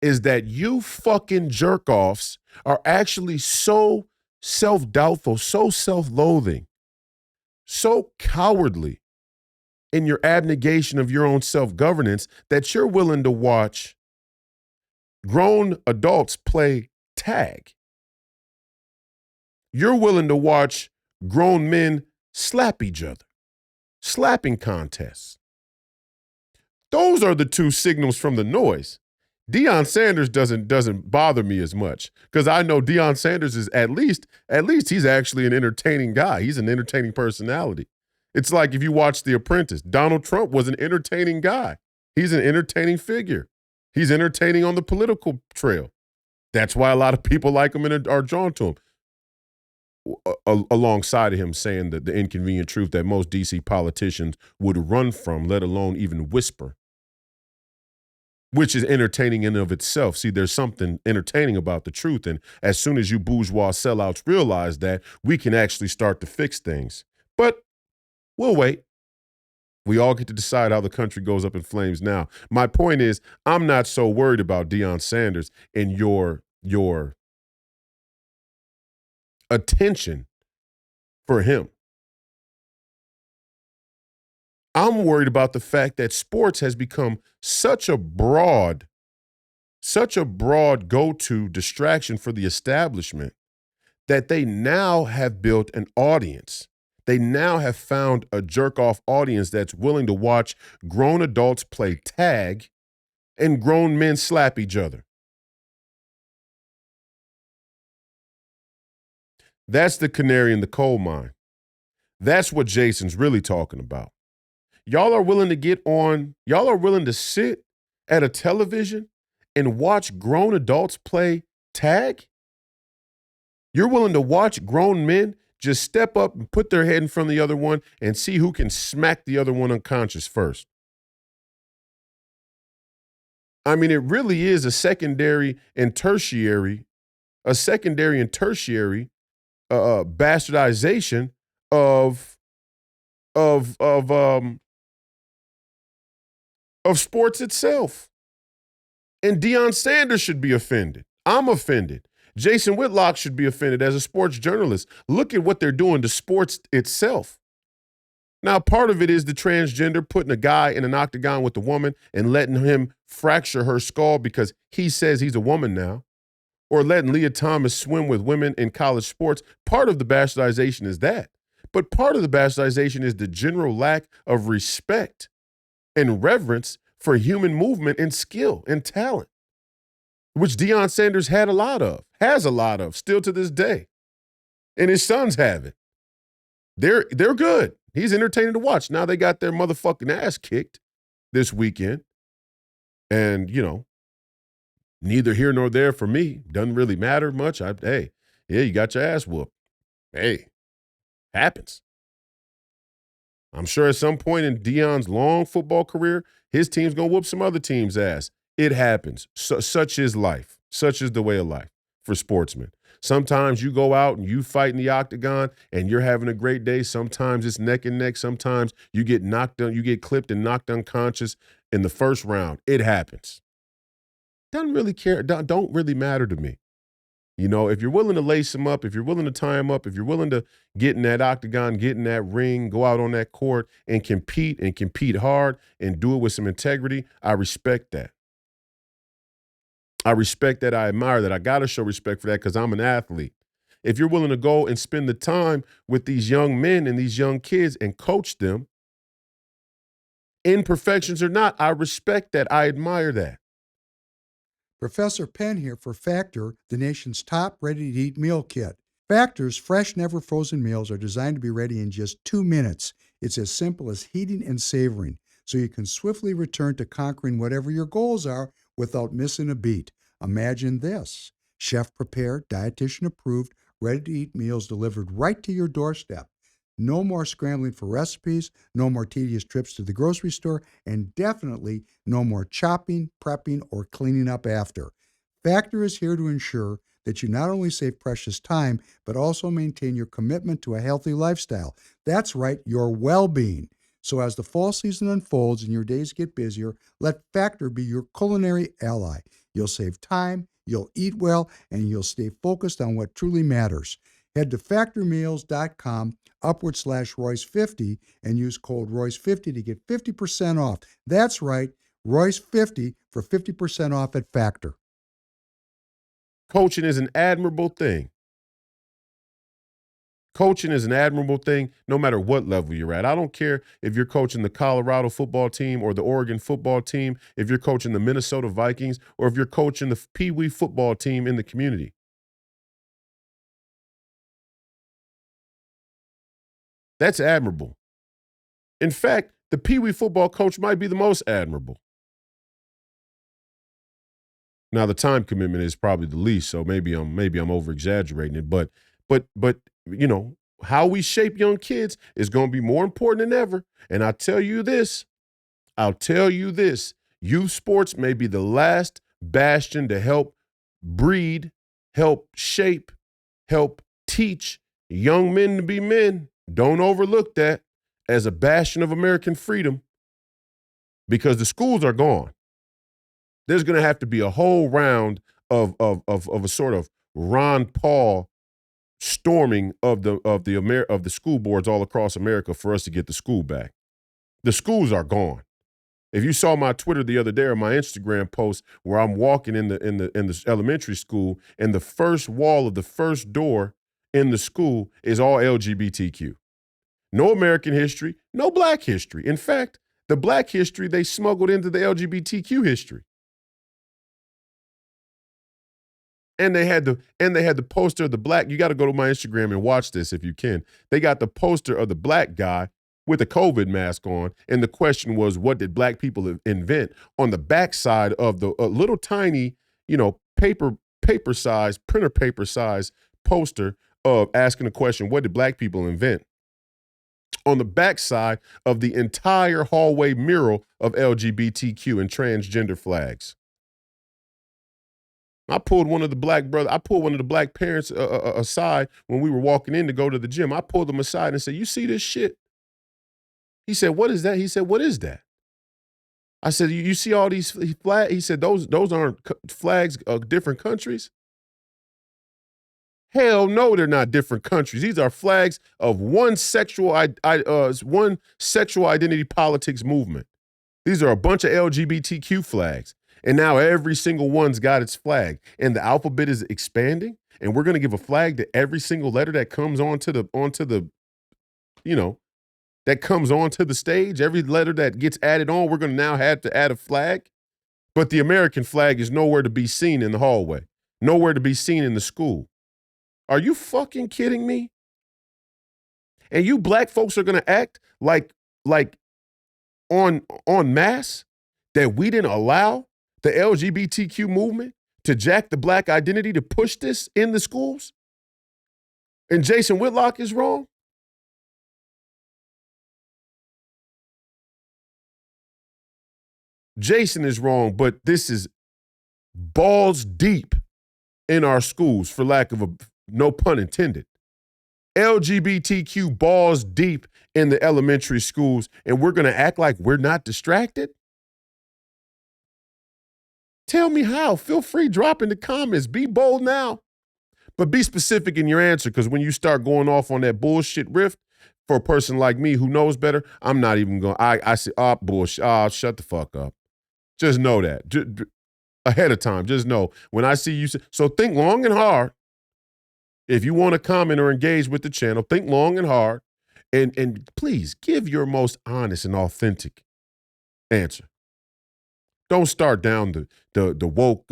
is that you fucking jerk-offs are actually so self-doubtful, so self-loathing, so cowardly in your abnegation of your own self-governance that you're willing to watch grown adults play tag. You're willing to watch grown men slap each other, slapping contests. Those are the two signals from the noise. Deion Sanders doesn't bother me as much because I know Deion Sanders is at least he's actually an entertaining guy. He's an entertaining personality. It's like if you watch The Apprentice, Donald Trump was an entertaining guy. He's an entertaining figure. He's entertaining on the political trail. That's why a lot of people like him and are drawn to him. Alongside of him saying the inconvenient truth that most DC politicians would run from, let alone even whisper, which is entertaining in and of itself. See, there's something entertaining about the truth, and as soon as you bourgeois sellouts realize that, we can actually start to fix things. But We'll wait. We all get to decide how the country goes up in flames now. My point is, I'm not so worried about Deion Sanders and your attention for him. I'm worried about the fact that sports has become such a broad go-to distraction for the establishment that they now have built an audience. They now have found a jerk-off audience that's willing to watch grown adults play tag and grown men slap each other. That's the canary in the coal mine. That's what Jason's really talking about. Y'all are willing to sit at a television and watch grown adults play tag? You're willing to watch grown men just step up and put their head in front of the other one and see who can smack the other one unconscious first. I mean, it really is a secondary and tertiary bastardization of sports itself. And Deion Sanders should be offended. I'm offended. Jason Whitlock should be offended as a sports journalist. Look at what they're doing to sports itself. Now, part of it is the transgender putting a guy in an octagon with a woman and letting him fracture her skull because he says he's a woman now, or letting Leah Thomas swim with women in college sports. Part of the bastardization is that. But part of the bastardization is the general lack of respect and reverence for human movement and skill and talent, which Deion Sanders has a lot of, still to this day. And his sons have it. They're good. He's entertaining to watch. Now they got their motherfucking ass kicked this weekend. And, neither here nor there for me. Doesn't really matter much. You got your ass whooped. Hey, happens. I'm sure at some point in Deion's long football career, his team's going to whoop some other team's ass. It happens. Such is life. Such is the way of life for sportsmen. Sometimes you go out and you fight in the octagon and you're having a great day. Sometimes it's neck and neck. Sometimes you get clipped and knocked unconscious in the first round. It happens. Doesn't really care. Don't really matter to me. If you're willing to lace them up, if you're willing to tie them up, if you're willing to get in that octagon, get in that ring, go out on that court and compete hard and do it with some integrity, I respect that. I respect that. I admire that. I got to show respect for that because I'm an athlete. If you're willing to go and spend the time with these young men and these young kids and coach them, imperfections or not, I respect that. I admire that. Professor Penn here for Factor, the nation's top ready-to-eat meal kit. Factor's fresh, never frozen meals are designed to be ready in just 2 minutes. It's as simple as heating and savoring, so you can swiftly return to conquering whatever your goals are without missing a beat. Imagine this: chef-prepared, dietitian-approved, ready-to-eat meals delivered right to your doorstep. No more scrambling for recipes, no more tedious trips to the grocery store, and definitely no more chopping, prepping, or cleaning up after. Factor is here to ensure that you not only save precious time, but also maintain your commitment to a healthy lifestyle. That's right, your well-being. So as the fall season unfolds and your days get busier, let Factor be your culinary ally. You'll save time, you'll eat well, and you'll stay focused on what truly matters. Head to factormeals.com/Royce50 and use code Royce50 to get 50% off. That's right, Royce50 for 50% off at Factor. Coaching is an admirable thing. Coaching is an admirable thing no matter what level you're at. I don't care if you're coaching the Colorado football team or the Oregon football team, if you're coaching the Minnesota Vikings, or if you're coaching the Pee Wee football team in the community. That's admirable. In fact, the Pee Wee football coach might be the most admirable. Now, the time commitment is probably the least, so maybe I'm over-exaggerating it, but how we shape young kids is going to be more important than ever. And I'll tell you this, youth sports may be the last bastion to help breed, help shape, help teach young men to be men. Don't overlook that. as a bastion of American freedom, because the schools are gone, there's going to have to be a whole round of a sort of Ron Paul storming of the school boards all across America for us to get the school back. The schools are gone. If you saw my Twitter the other day or my Instagram post where I'm walking in the elementary school, and the first wall of the first door in the school is all LGBTQ. No American history, no black history. In fact, the black history they smuggled into the LGBTQ history. And they had the poster of the black. You got to go to my Instagram and watch this if you can. They got the poster of the black guy with a COVID mask on, and the question was, what did black people invent? On the backside of the little tiny, printer paper size poster of asking the question, what did black people invent? On the backside of the entire hallway mural of LGBTQ and transgender flags. I pulled one of the black parents aside when we were walking in to go to the gym. I pulled them aside and said, "You see this shit?" He said, "What is that?" He said, "What is that?" I said, "You see all these flags?" He said, "Those aren't flags of different countries." Hell no, they're not different countries. These are flags of one sexual identity politics movement. These are a bunch of LGBTQ flags. And now every single one's got its flag. And the alphabet is expanding. And we're going to give a flag to every single letter that comes onto the stage. Every letter that gets added on, we're going to now have to add a flag. But the American flag is nowhere to be seen in the hallway. Nowhere to be seen in the school. Are you fucking kidding me? And you black folks are going to act like en masse that we didn't allow the LGBTQ movement to jack the black identity, to push this in the schools? And Jason Whitlock is wrong? Jason is wrong, but this is balls deep in our schools, for lack of no pun intended. LGBTQ balls deep in the elementary schools, and we're going to act like we're not distracted? Tell me how. Feel free, drop in the comments. Be bold now. But be specific in your answer, because when you start going off on that bullshit riff, for a person like me who knows better, I'm not even going. I say, bullshit. Shut the fuck up. Just know that. Ahead of time, just know. When I see you, so think long and hard. If you want to comment or engage with the channel, think long and hard. And please give your most honest and authentic answer. Don't start down the woke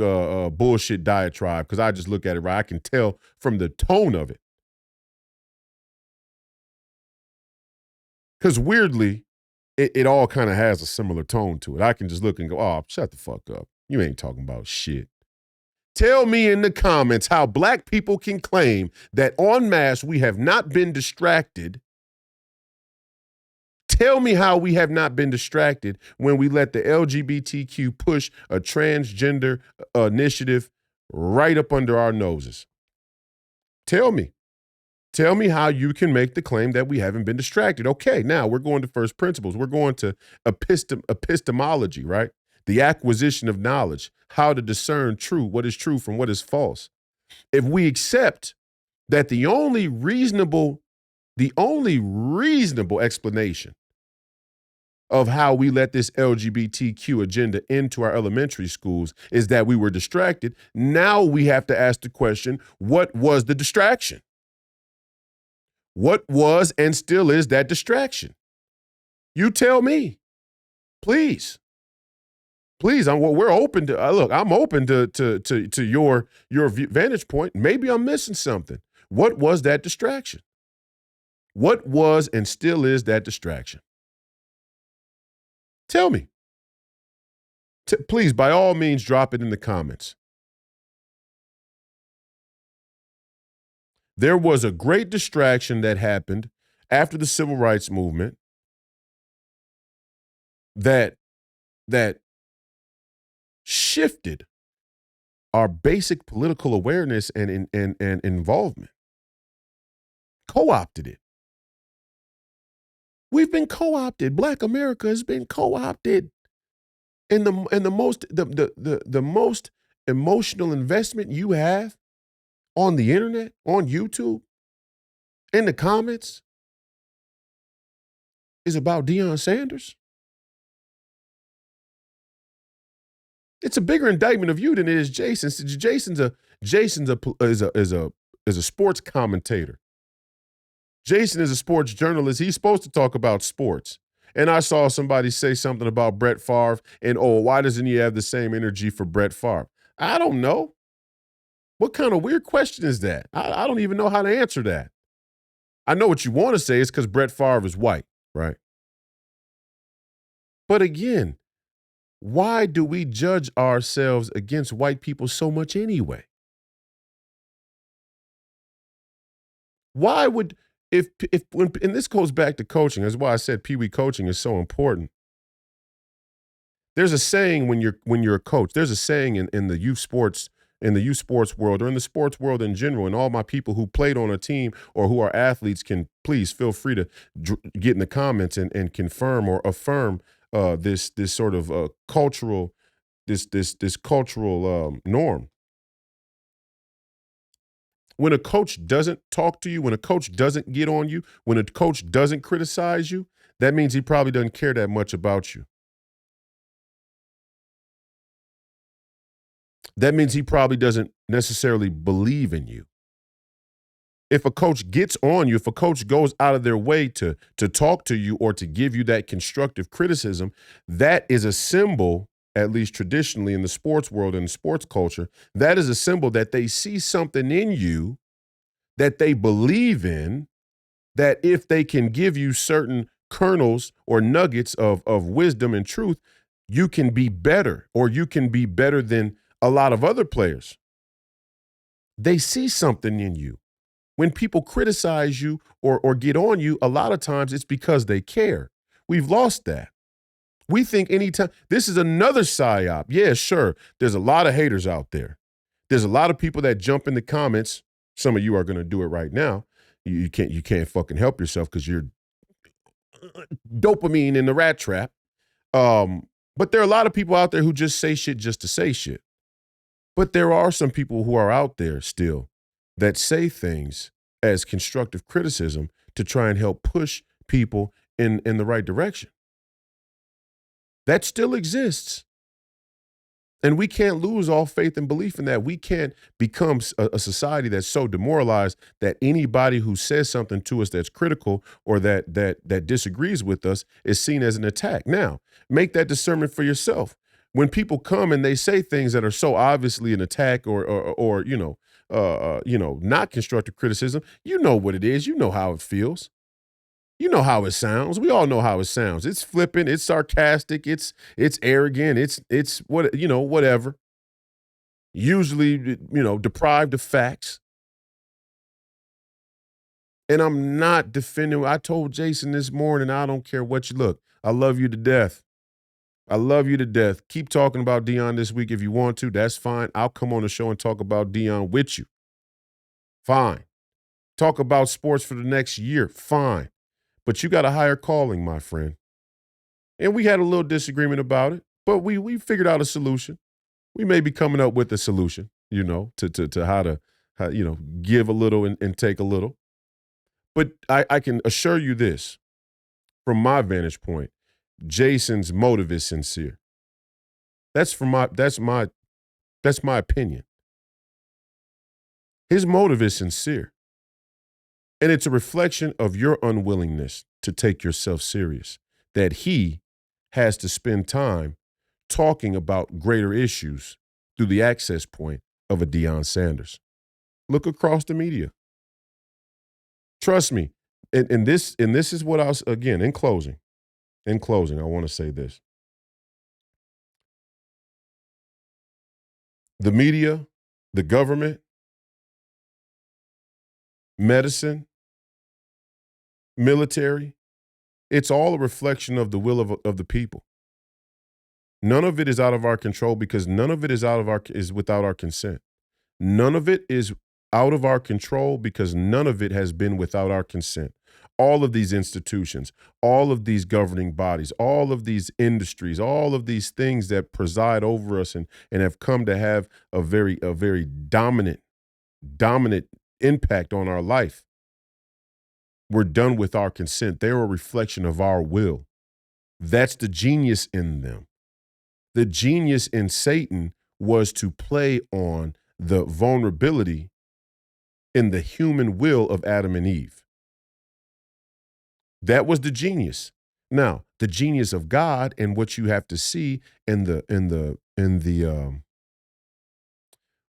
bullshit diatribe, because I just look at it right. I can tell from the tone of it. Because weirdly, it all kind of has a similar tone to it. I can just look and go, oh, shut the fuck up. You ain't talking about shit. Tell me in the comments how black people can claim that en masse we have not been distracted. Tell me how we have not been distracted when we let the LGBTQ push a transgender initiative right up under our noses. Tell me. Tell me how you can make the claim that we haven't been distracted. Okay, now we're going to first principles. We're going to epistemology, right? The acquisition of knowledge, how to discern what is true from what is false. If we accept that the only reasonable explanation of how we let this LGBTQ agenda into our elementary schools is that we were distracted, now we have to ask the question, what was the distraction? What was and still is that distraction? You tell me, please. Please, we're open to. Look, I'm open to your vantage point. Maybe I'm missing something. What was that distraction? What was and still is that distraction? Tell me. Please, by all means, drop it in the comments. There was a great distraction that happened after the civil rights movement that shifted our basic political awareness and involvement, co-opted it. We've been co-opted. Black America has been co-opted. And the most emotional investment you have on the internet, on YouTube, in the comments is about Deion Sanders. It's a bigger indictment of you than it is Jason. Jason's a sports commentator. Jason is a sports journalist. He's supposed to talk about sports. And I saw somebody say something about Brett Favre and, oh, why doesn't he have the same energy for Brett Favre? I don't know. What kind of weird question is that? I don't even know how to answer that. I know what you want to say is because Brett Favre is white, right? But again, why do we judge ourselves against white people so much anyway? Why would, and this goes back to coaching, that's why I said Pee Wee coaching is so important. There's a saying when you're a coach, there's a saying in the youth sports world or in the sports world in general, and all my people who played on a team or who are athletes can please feel free to get in the comments and confirm or affirm this sort of cultural norm. When a coach doesn't talk to you, when a coach doesn't get on you, when a coach doesn't criticize you, that means he probably doesn't care that much about you. That means he probably doesn't necessarily believe in you. If a coach gets on you, if a coach goes out of their way to talk to you or to give you that constructive criticism, that is a symbol, at least traditionally in the sports world and sports culture, that is a symbol that they see something in you that they believe in, that if they can give you certain kernels or nuggets of wisdom and truth, you can be better, or you can be better than a lot of other players. They see something in you. When people criticize you or get on you, a lot of times it's because they care. We've lost that. We think anytime, this is another psyop. Yeah, sure. There's a lot of haters out there. There's a lot of people that jump in the comments. Some of you are going to do it right now. You can't fucking help yourself because you're dopamine in the rat trap. But there are a lot of people out there who just say shit just to say shit. But there are some people who are out there still that say things as constructive criticism to try and help push people in the right direction. That still exists. And we can't lose all faith and belief in that. We can't become a society that's so demoralized that anybody who says something to us that's critical or that disagrees with us is seen as an attack. Now, make that discernment for yourself. When people come and they say things that are so obviously an attack or not constructive criticism, you know what it is. You know how it feels. You know how it sounds. We all know how it sounds. It's flippant. It's sarcastic. It's arrogant. It's whatever. Usually, deprived of facts. And I'm not defending. I told Jason this morning, I don't care what you look. I love you to death. I love you to death. Keep talking about Deion this week if you want to. That's fine. I'll come on the show and talk about Deion with you. Fine. Talk about sports for the next year. Fine. But you got a higher calling, my friend. And we had a little disagreement about it, but we figured out a solution. We may be coming up with a solution, to how to give a little and take a little. But I can assure you this, from my vantage point, Jason's motive is sincere. That's my opinion. His motive is sincere. And it's a reflection of your unwillingness to take yourself serious, that he has to spend time talking about greater issues through the access point of a Deion Sanders. Look across the media. Trust me. And this is what I was, again, in closing, I want to say this. The media, the government, medicine, military, it's all a reflection of the will of the people. None of it is out of our control because none of it is without our consent. None of it is out of our control because none of it has been without our consent. all of these institutions, all of these governing bodies, all of these industries, all of these things that preside over us and have come to have a very dominant impact on our life, were done with our consent. They're a reflection of our will. That's the genius in them. The genius in Satan was to play on the vulnerability in the human will of Adam and Eve. That was the genius. Now, the genius of God and what you have to see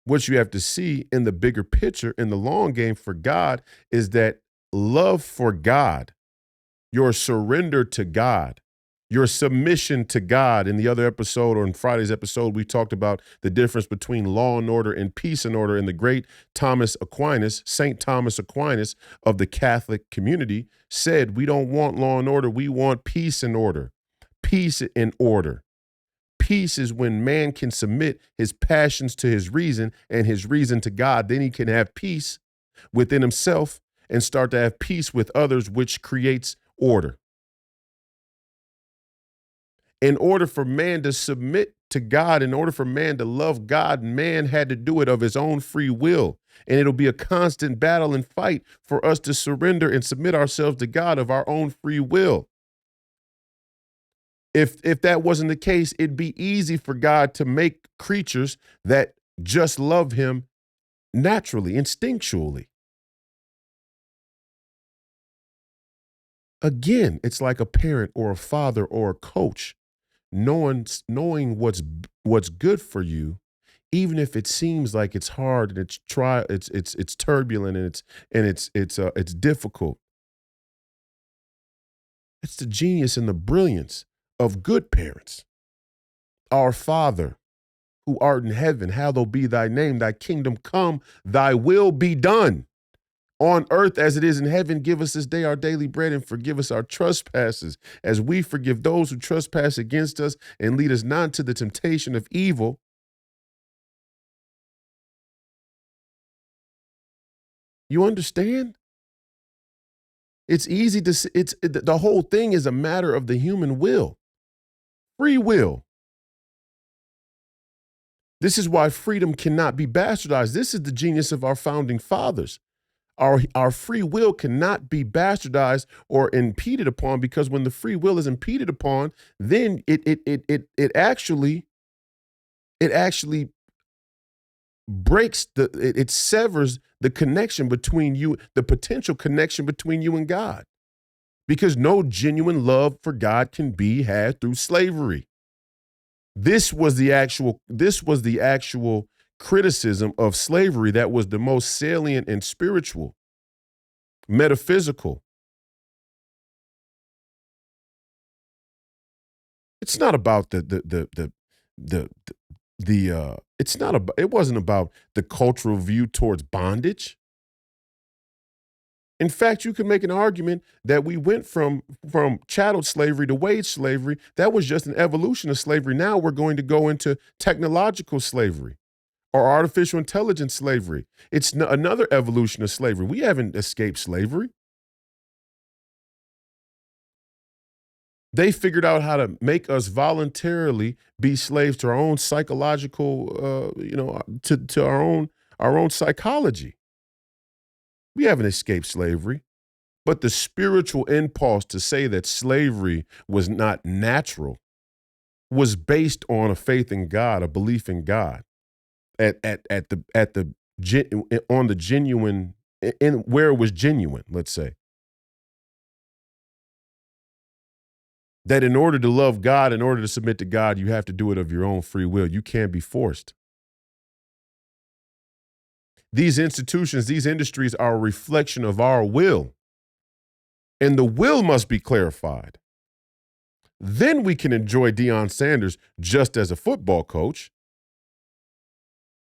what you have to see in the bigger picture, in the long game for God, is that love for God, your surrender to God, your submission to God. In the other episode, or in Friday's episode, we talked about the difference between law and order and peace and order. And the great St. Thomas Aquinas of the Catholic community said, we don't want law and order, we want peace and order. Peace and order. Peace is when man can submit his passions to his reason and his reason to God. Then he can have peace within himself and start to have peace with others, which creates order. In order for man to submit to God, in order for man to love God, man had to do it of his own free will. And it'll be a constant battle and fight for us to surrender and submit ourselves to God of our own free will. If that wasn't the case, it'd be easy for God to make creatures that just love him naturally, instinctually. Again, it's like a parent or a father or a coach knowing what's good for you, even if it seems like it's hard and it's turbulent and it's difficult. It's the genius and the brilliance of good parents. Our Father, who art in heaven, hallowed be thy name, thy kingdom come, thy will be done on earth as it is in heaven. Give us this day our daily bread, and forgive us our trespasses as we forgive those who trespass against us, and lead us not into the temptation of evil. You understand? It's easy to see. The whole thing is a matter of the human will, free will. This is why freedom cannot be bastardized. This is the genius of our founding fathers. Our free will cannot be bastardized or impeded upon, because when the free will is impeded upon, then it actually breaks it severs the connection between you, the potential connection between you and God, because no genuine love for God can be had through slavery. This was the actual criticism of slavery that was the most salient and spiritual, metaphysical. It's not about it wasn't about the cultural view towards bondage. In fact, you could make an argument that we went from chattel slavery to wage slavery. That was just an evolution of slavery. Now we're going to go into technological slavery or artificial intelligence slavery. It's another evolution of slavery. We haven't escaped slavery. They figured out how to make us voluntarily be slaves to our own psychological, to our own psychology. We haven't escaped slavery, but the spiritual impulse to say that slavery was not natural was based on a faith in God, a belief in God, on the genuine, in where it was genuine. Let's say that in order to love God, in order to submit to God, you have to do it of your own free will. You can't be forced. These institutions, these industries are a reflection of our will, and the will must be clarified. Then we can enjoy Deion Sanders just as a football coach.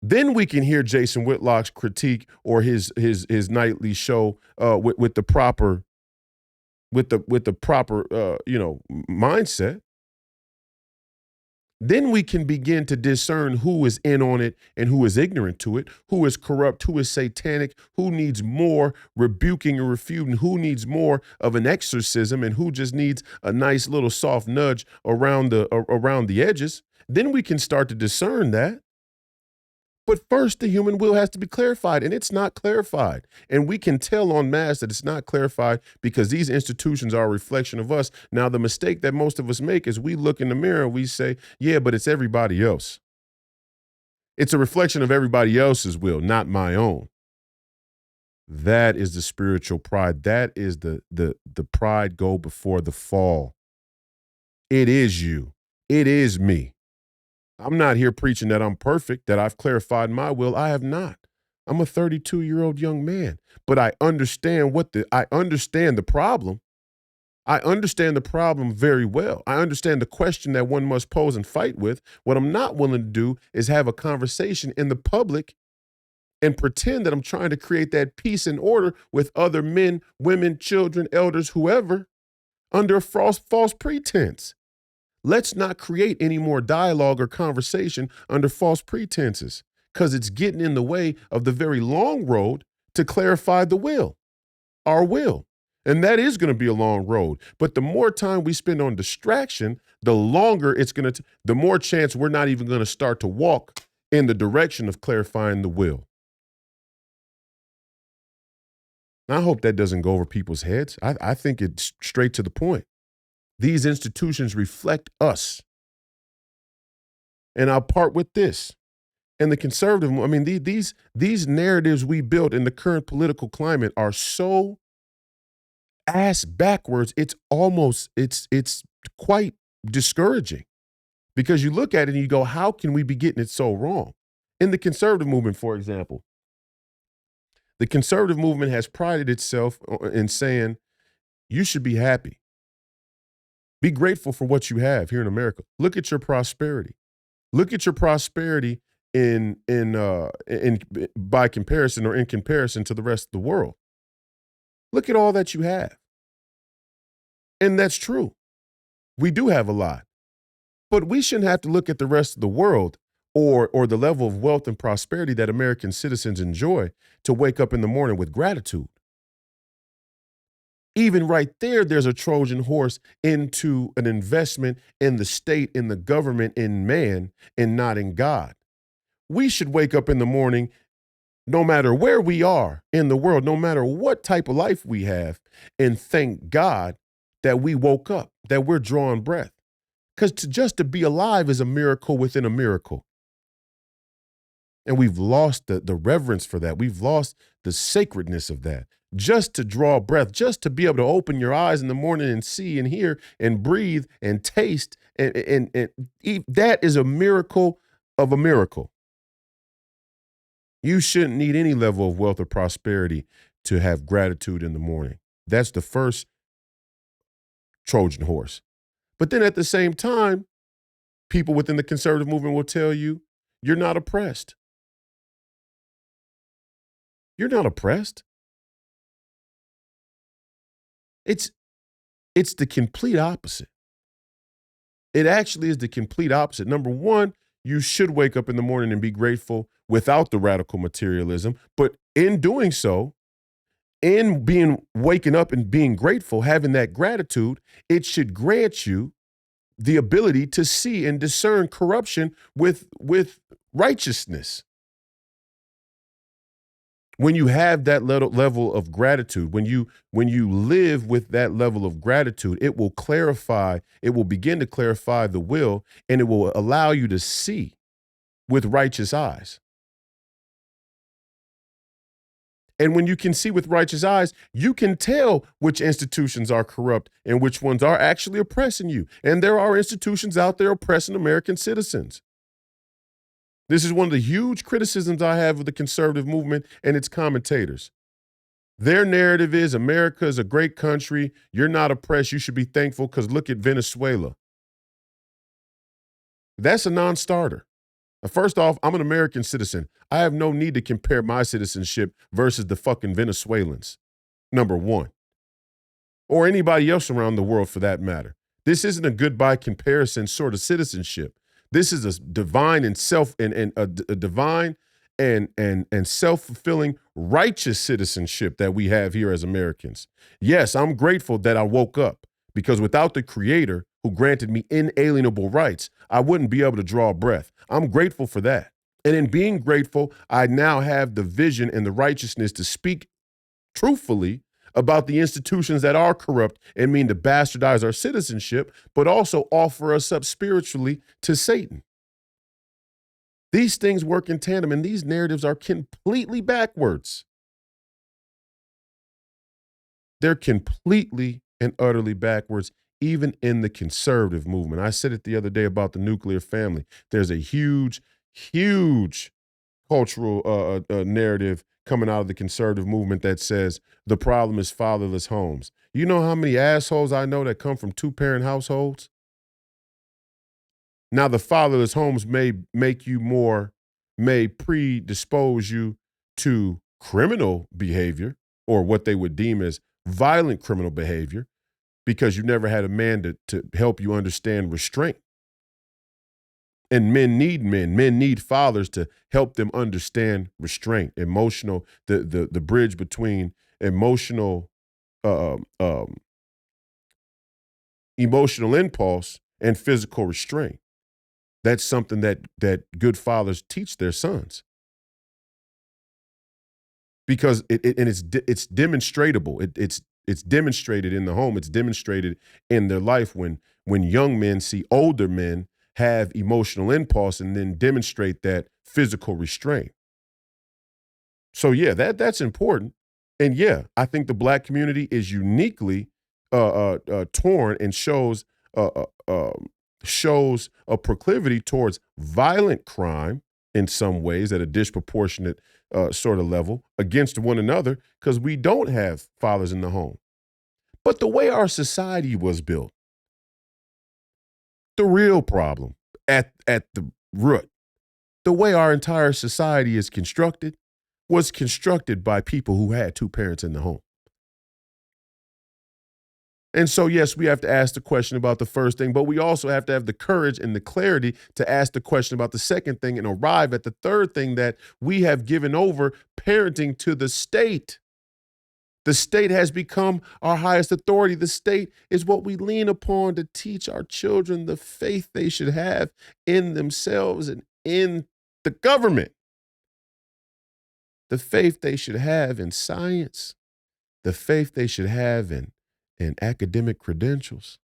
Then we can hear Jason Whitlock's critique or his nightly show with the proper mindset. Then we can begin to discern who is in on it and who is ignorant to it, who is corrupt, who is satanic, who needs more rebuking and refuting, who needs more of an exorcism, and who just needs a nice little soft nudge around the edges. Then we can start to discern that. But first, the human will has to be clarified, and it's not clarified. And we can tell en masse that it's not clarified because these institutions are a reflection of us. Now, the mistake that most of us make is we look in the mirror and we say, yeah, but it's everybody else. It's a reflection of everybody else's will, not my own. That is the spiritual pride. That is the pride go before the fall. It is you. It is me. I'm not here preaching that I'm perfect, that I've clarified my will. I have not. I'm a 32-year-old young man, but I understand the problem. I understand the problem very well. I understand the question that one must pose and fight with. What I'm not willing to do is have a conversation in the public and pretend that I'm trying to create that peace and order with other men, women, children, elders, whoever, under a false pretense. Let's not create any more dialogue or conversation under false pretenses because it's getting in the way of the very long road to clarify the will, our will. And that is going to be a long road. But the more time we spend on distraction, the longer it's going to, the more chance we're not even going to start to walk in the direction of clarifying the will. I hope that doesn't go over people's heads. I think it's straight to the point. These institutions reflect us. And I'll part with this. And the conservative, I mean, these narratives we built in the current political climate are so ass backwards, it's quite discouraging. Because you look at it and you go, how can we be getting it so wrong? In the conservative movement, for example, the conservative movement has prided itself in saying, you should be happy. Be grateful for what you have here in America. Look at your prosperity. Look at your prosperity by comparison or in comparison to the rest of the world. Look at all that you have. And that's true. We do have a lot. But we shouldn't have to look at the rest of the world or the level of wealth and prosperity that American citizens enjoy to wake up in the morning with gratitude. Even right there, there's a Trojan horse into an investment in the state, in the government, in man, and not in God. We should wake up in the morning, no matter where we are in the world, no matter what type of life we have, and thank God that we woke up, that we're drawing breath. Because just to be alive is a miracle within a miracle. And we've lost the reverence for that. We've lost the sacredness of that. Just to draw breath, just to be able to open your eyes in the morning and see and hear and breathe and taste, and that is a miracle of a miracle. You shouldn't need any level of wealth or prosperity to have gratitude in the morning. That's the first Trojan horse. But then at the same time, people within the conservative movement will tell you, you're not oppressed. You're not oppressed. It's the complete opposite. It actually is the complete opposite. Number one, you should wake up in the morning and be grateful without the radical materialism. But in doing so, in waking up and being grateful, having that gratitude, it should grant you the ability to see and discern corruption with righteousness. When you have that level of gratitude, when you live with that level of gratitude, it will begin to clarify the will, and it will allow you to see with righteous eyes. And when you can see with righteous eyes, you can tell which institutions are corrupt and which ones are actually oppressing you. And there are institutions out there oppressing American citizens. This is one of the huge criticisms I have of the conservative movement and its commentators. Their narrative is America is a great country. You're not oppressed. You should be thankful because look at Venezuela. That's a non-starter. First off, I'm an American citizen. I have no need to compare my citizenship versus the fucking Venezuelans, number one, or anybody else around the world for that matter. This isn't a good by comparison sort of citizenship. This is a divine and a divine and self-fulfilling righteous citizenship that we have here as Americans. Yes, I'm grateful that I woke up, because without the creator who granted me inalienable rights, I wouldn't be able to draw a breath. I'm grateful for that. And in being grateful, I now have the vision and the righteousness to speak truthfully about the institutions that are corrupt and mean to bastardize our citizenship, but also offer us up spiritually to Satan. These things work in tandem, and these narratives are completely backwards. They're completely and utterly backwards, even in the conservative movement. I said it the other day about the nuclear family. There's a huge, huge cultural narrative coming out of the conservative movement that says the problem is fatherless homes. You know how many assholes I know that come from two-parent households? Now, the fatherless homes may predispose you to criminal behavior, or what they would deem as violent criminal behavior, because you never had a man to help you understand restraint. And men need men. Men need fathers to help them understand restraint, emotional, the bridge between emotional emotional impulse and physical restraint. That's something that good fathers teach their sons, because it's demonstratable. It's demonstrated in the home. It's demonstrated in their life when young men see older men have emotional impulse and then demonstrate that physical restraint. So yeah, that's important. And yeah, I think the Black community is uniquely torn and shows a proclivity towards violent crime in some ways at a disproportionate sort of level against one another, because we don't have fathers in the home. But the way our society was built, the real problem at the root, the way our entire society is constructed, was constructed by people who had two parents in the home. And so, yes, we have to ask the question about the first thing, but we also have to have the courage and the clarity to ask the question about the second thing and arrive at the third thing, that we have given over parenting to the state. The state has become our highest authority. The state is what we lean upon to teach our children the faith they should have in themselves and in the government. The faith they should have in science. The faith they should have in academic credentials.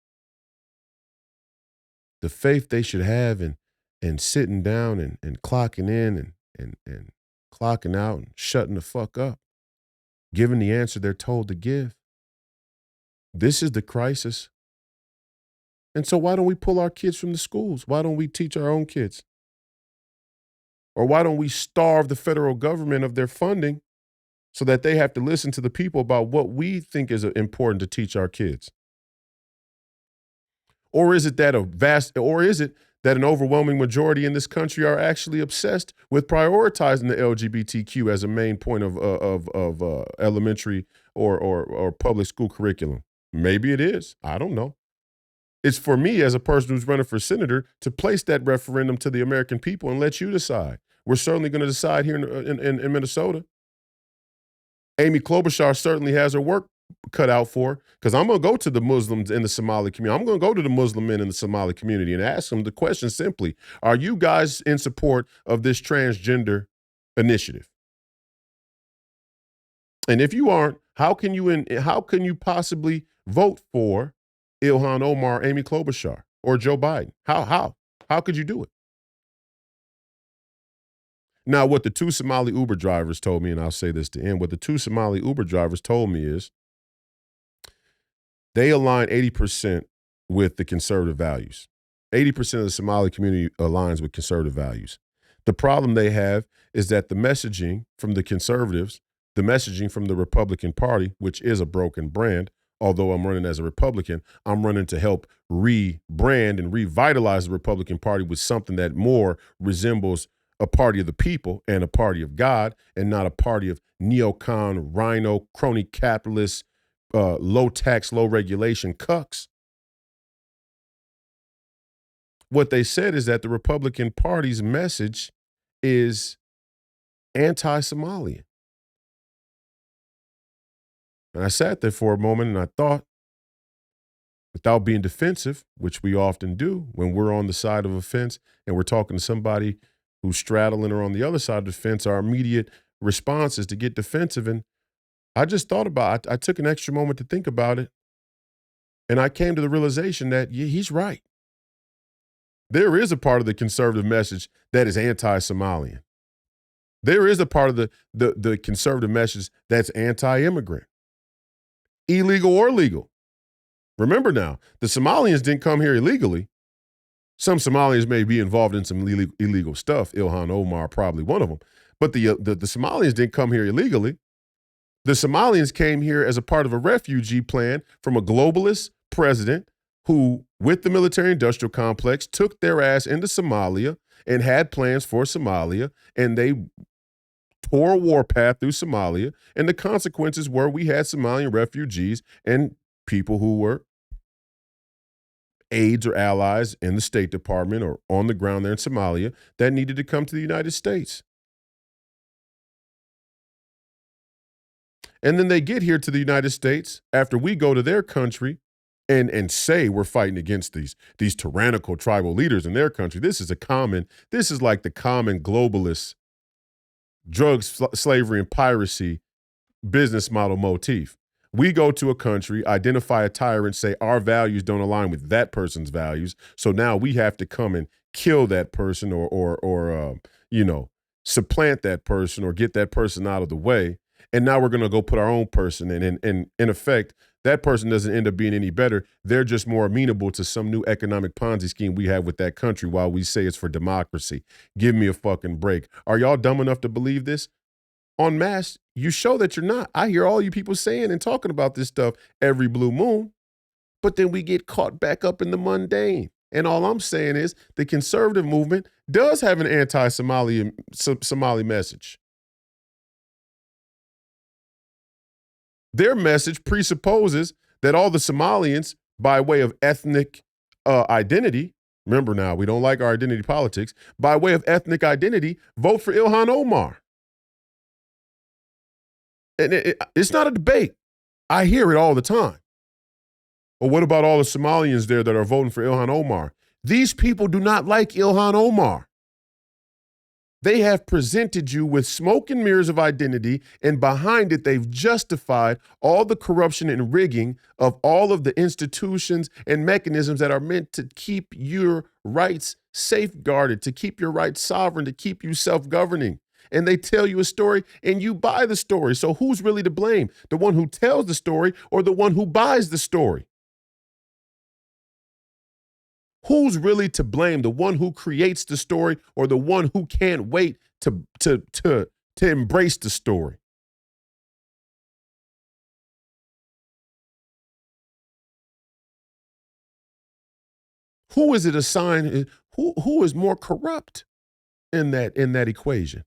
The faith they should have in sitting down and clocking in and clocking out and shutting the fuck up, giving the answer they're told to give. This is the crisis. And so why don't we pull our kids from the schools? Why don't we teach our own kids? Or why don't we starve the federal government of their funding so that they have to listen to the people about what we think is important to teach our kids? Or is it that an overwhelming majority in this country are actually obsessed with prioritizing the LGBTQ as a main point of elementary or public school curriculum? Maybe it is. I don't know. It's for me, as a person who's running for senator, to place that referendum to the American people and let you decide. We're certainly going to decide here in Minnesota. Amy Klobuchar certainly has her work cut out for, because I'm going to go to the Muslims in the Somali community. I'm going to go to the Muslim men in the Somali community and ask them the question simply: are you guys in support of this transgender initiative? And if you aren't, how can you possibly vote for Ilhan Omar, Amy Klobuchar, or Joe Biden? How could you do it? Now, what the two Somali Uber drivers told me, and I'll say this to end, what the two Somali Uber drivers told me is they align 80% with the conservative values. 80% of the Somali community aligns with conservative values. The problem they have is that the messaging from the conservatives, the messaging from the Republican Party, which is a broken brand, although I'm running as a Republican, I'm running to help rebrand and revitalize the Republican Party with something that more resembles a party of the people and a party of God, and not a party of neocon, rhino, crony capitalists, low tax, low regulation cucks. what they said is that the Republican Party's message is anti-Somalian. And I sat there for a moment and I thought, without being defensive, which we often do when we're on the side of a fence and we're talking to somebody who's straddling or on the other side of the fence, our immediate response is to get defensive. And I just thought about it. I took an extra moment to think about it. And I came to the realization that he's right. There is a part of the conservative message that is anti-Somalian. There is a part of the conservative message that's anti-immigrant, illegal or legal. Remember now, the Somalians didn't come here illegally. Some Somalians may be involved in some illegal stuff. Ilhan Omar, probably one of them. But the Somalians didn't come here illegally. The Somalians came here as a part of a refugee plan from a globalist president who, with the military-industrial complex, took their ass into Somalia and had plans for Somalia, and they tore a warpath through Somalia, and the consequences were we had Somalian refugees and people who were aides or allies in the State Department or on the ground there in Somalia that needed to come to the United States. And then they get here to the United States after we go to their country and say we're fighting against these tyrannical tribal leaders in their country. This is like the common globalist drugs, slavery, and piracy business model motif. We go to a country, identify a tyrant, say our values don't align with that person's values, so now we have to come and kill that person or supplant that person or get that person out of the way. And now we're going to go put our own person in. And in effect, that person doesn't end up being any better. They're just more amenable to some new economic Ponzi scheme we have with that country while we say it's for democracy. Give me a fucking break. Are y'all dumb enough to believe this? En masse, you show that you're not. I hear all you people saying and talking about this stuff every blue moon, but then we get caught back up in the mundane. And all I'm saying is the conservative movement does have an anti-Somali message. Their message presupposes that all the Somalians, by way of ethnic identity, remember now, we don't like our identity politics, by way of ethnic identity, vote for Ilhan Omar. And it's not a debate. I hear it all the time. Well, what about all the Somalians there that are voting for Ilhan Omar? These people do not like Ilhan Omar. They have presented you with smoke and mirrors of identity, and behind it, they've justified all the corruption and rigging of all of the institutions and mechanisms that are meant to keep your rights safeguarded, to keep your rights sovereign, to keep you self-governing. And they tell you a story, and you buy the story. So who's really to blame? The one who tells the story or the one who buys the story? Who's really to blame? The one who creates the story or the one who can't wait to embrace the story? Who is it assigned? Who is more corrupt in that equation?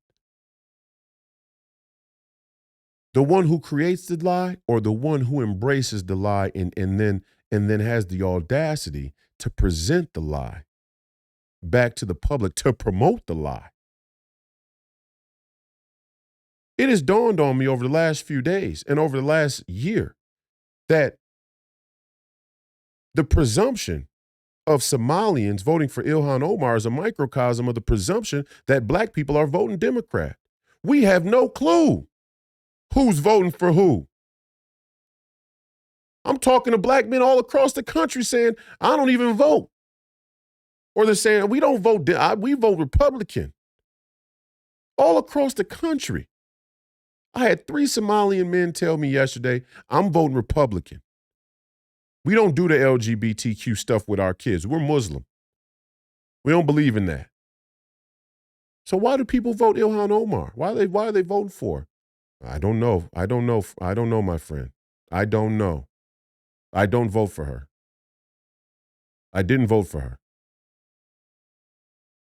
The one who creates the lie or the one who embraces the lie and then has the audacity to present the lie back to the public, to promote the lie? It has dawned on me over the last few days and over the last year that the presumption of Somalians voting for Ilhan Omar is a microcosm of the presumption that black people are voting Democrat. We have no clue who's voting for who. I'm talking to black men all across the country saying, I don't even vote. Or they're saying, we don't vote, we vote Republican. All across the country. I had 3 Somalian men tell me yesterday, I'm voting Republican. We don't do the LGBTQ stuff with our kids. We're Muslim. We don't believe in that. So why do people vote Ilhan Omar? Why are they voting for her? I don't know. I don't know, my friend. I don't know. I don't vote for her. I didn't vote for her.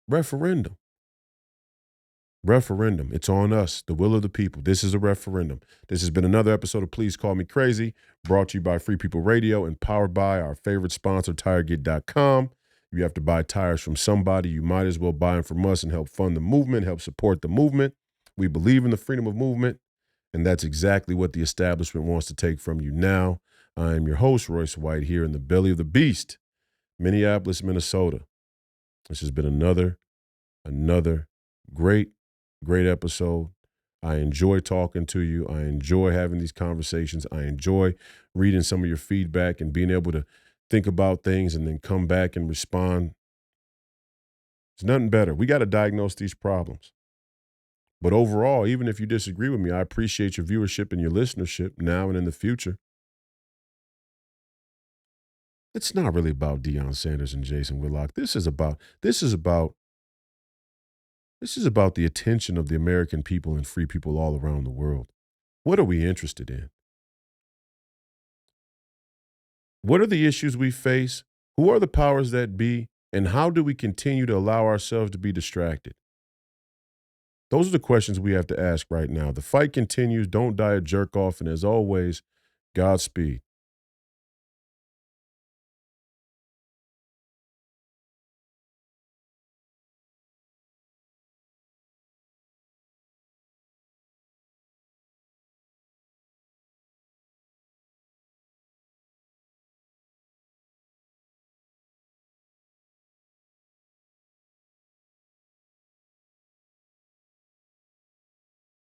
Referendum. It's on us, the will of the people. This is a referendum. This has been another episode of Please Call Me Crazy, brought to you by Free People Radio and powered by our favorite sponsor, Tireget.com. You have to buy tires from somebody. You might as well buy them from us and help fund the movement, help support the movement. We believe in the freedom of movement, and that's exactly what the establishment wants to take from you now. I am your host, Royce White, here in the belly of the beast, Minneapolis, Minnesota. This has been another great, great episode. I enjoy talking to you. I enjoy having these conversations. I enjoy reading some of your feedback and being able to think about things and then come back and respond. It's nothing better. We got to diagnose these problems. But overall, even if you disagree with me, I appreciate your viewership and your listenership now and in the future. It's not really about Deion Sanders and Jason Whitlock. This is about the attention of the American people and free people all around the world. What are we interested in? What are the issues we face? Who are the powers that be? And how do we continue to allow ourselves to be distracted? Those are the questions we have to ask right now. The fight continues. Don't die a jerk off. And as always, Godspeed.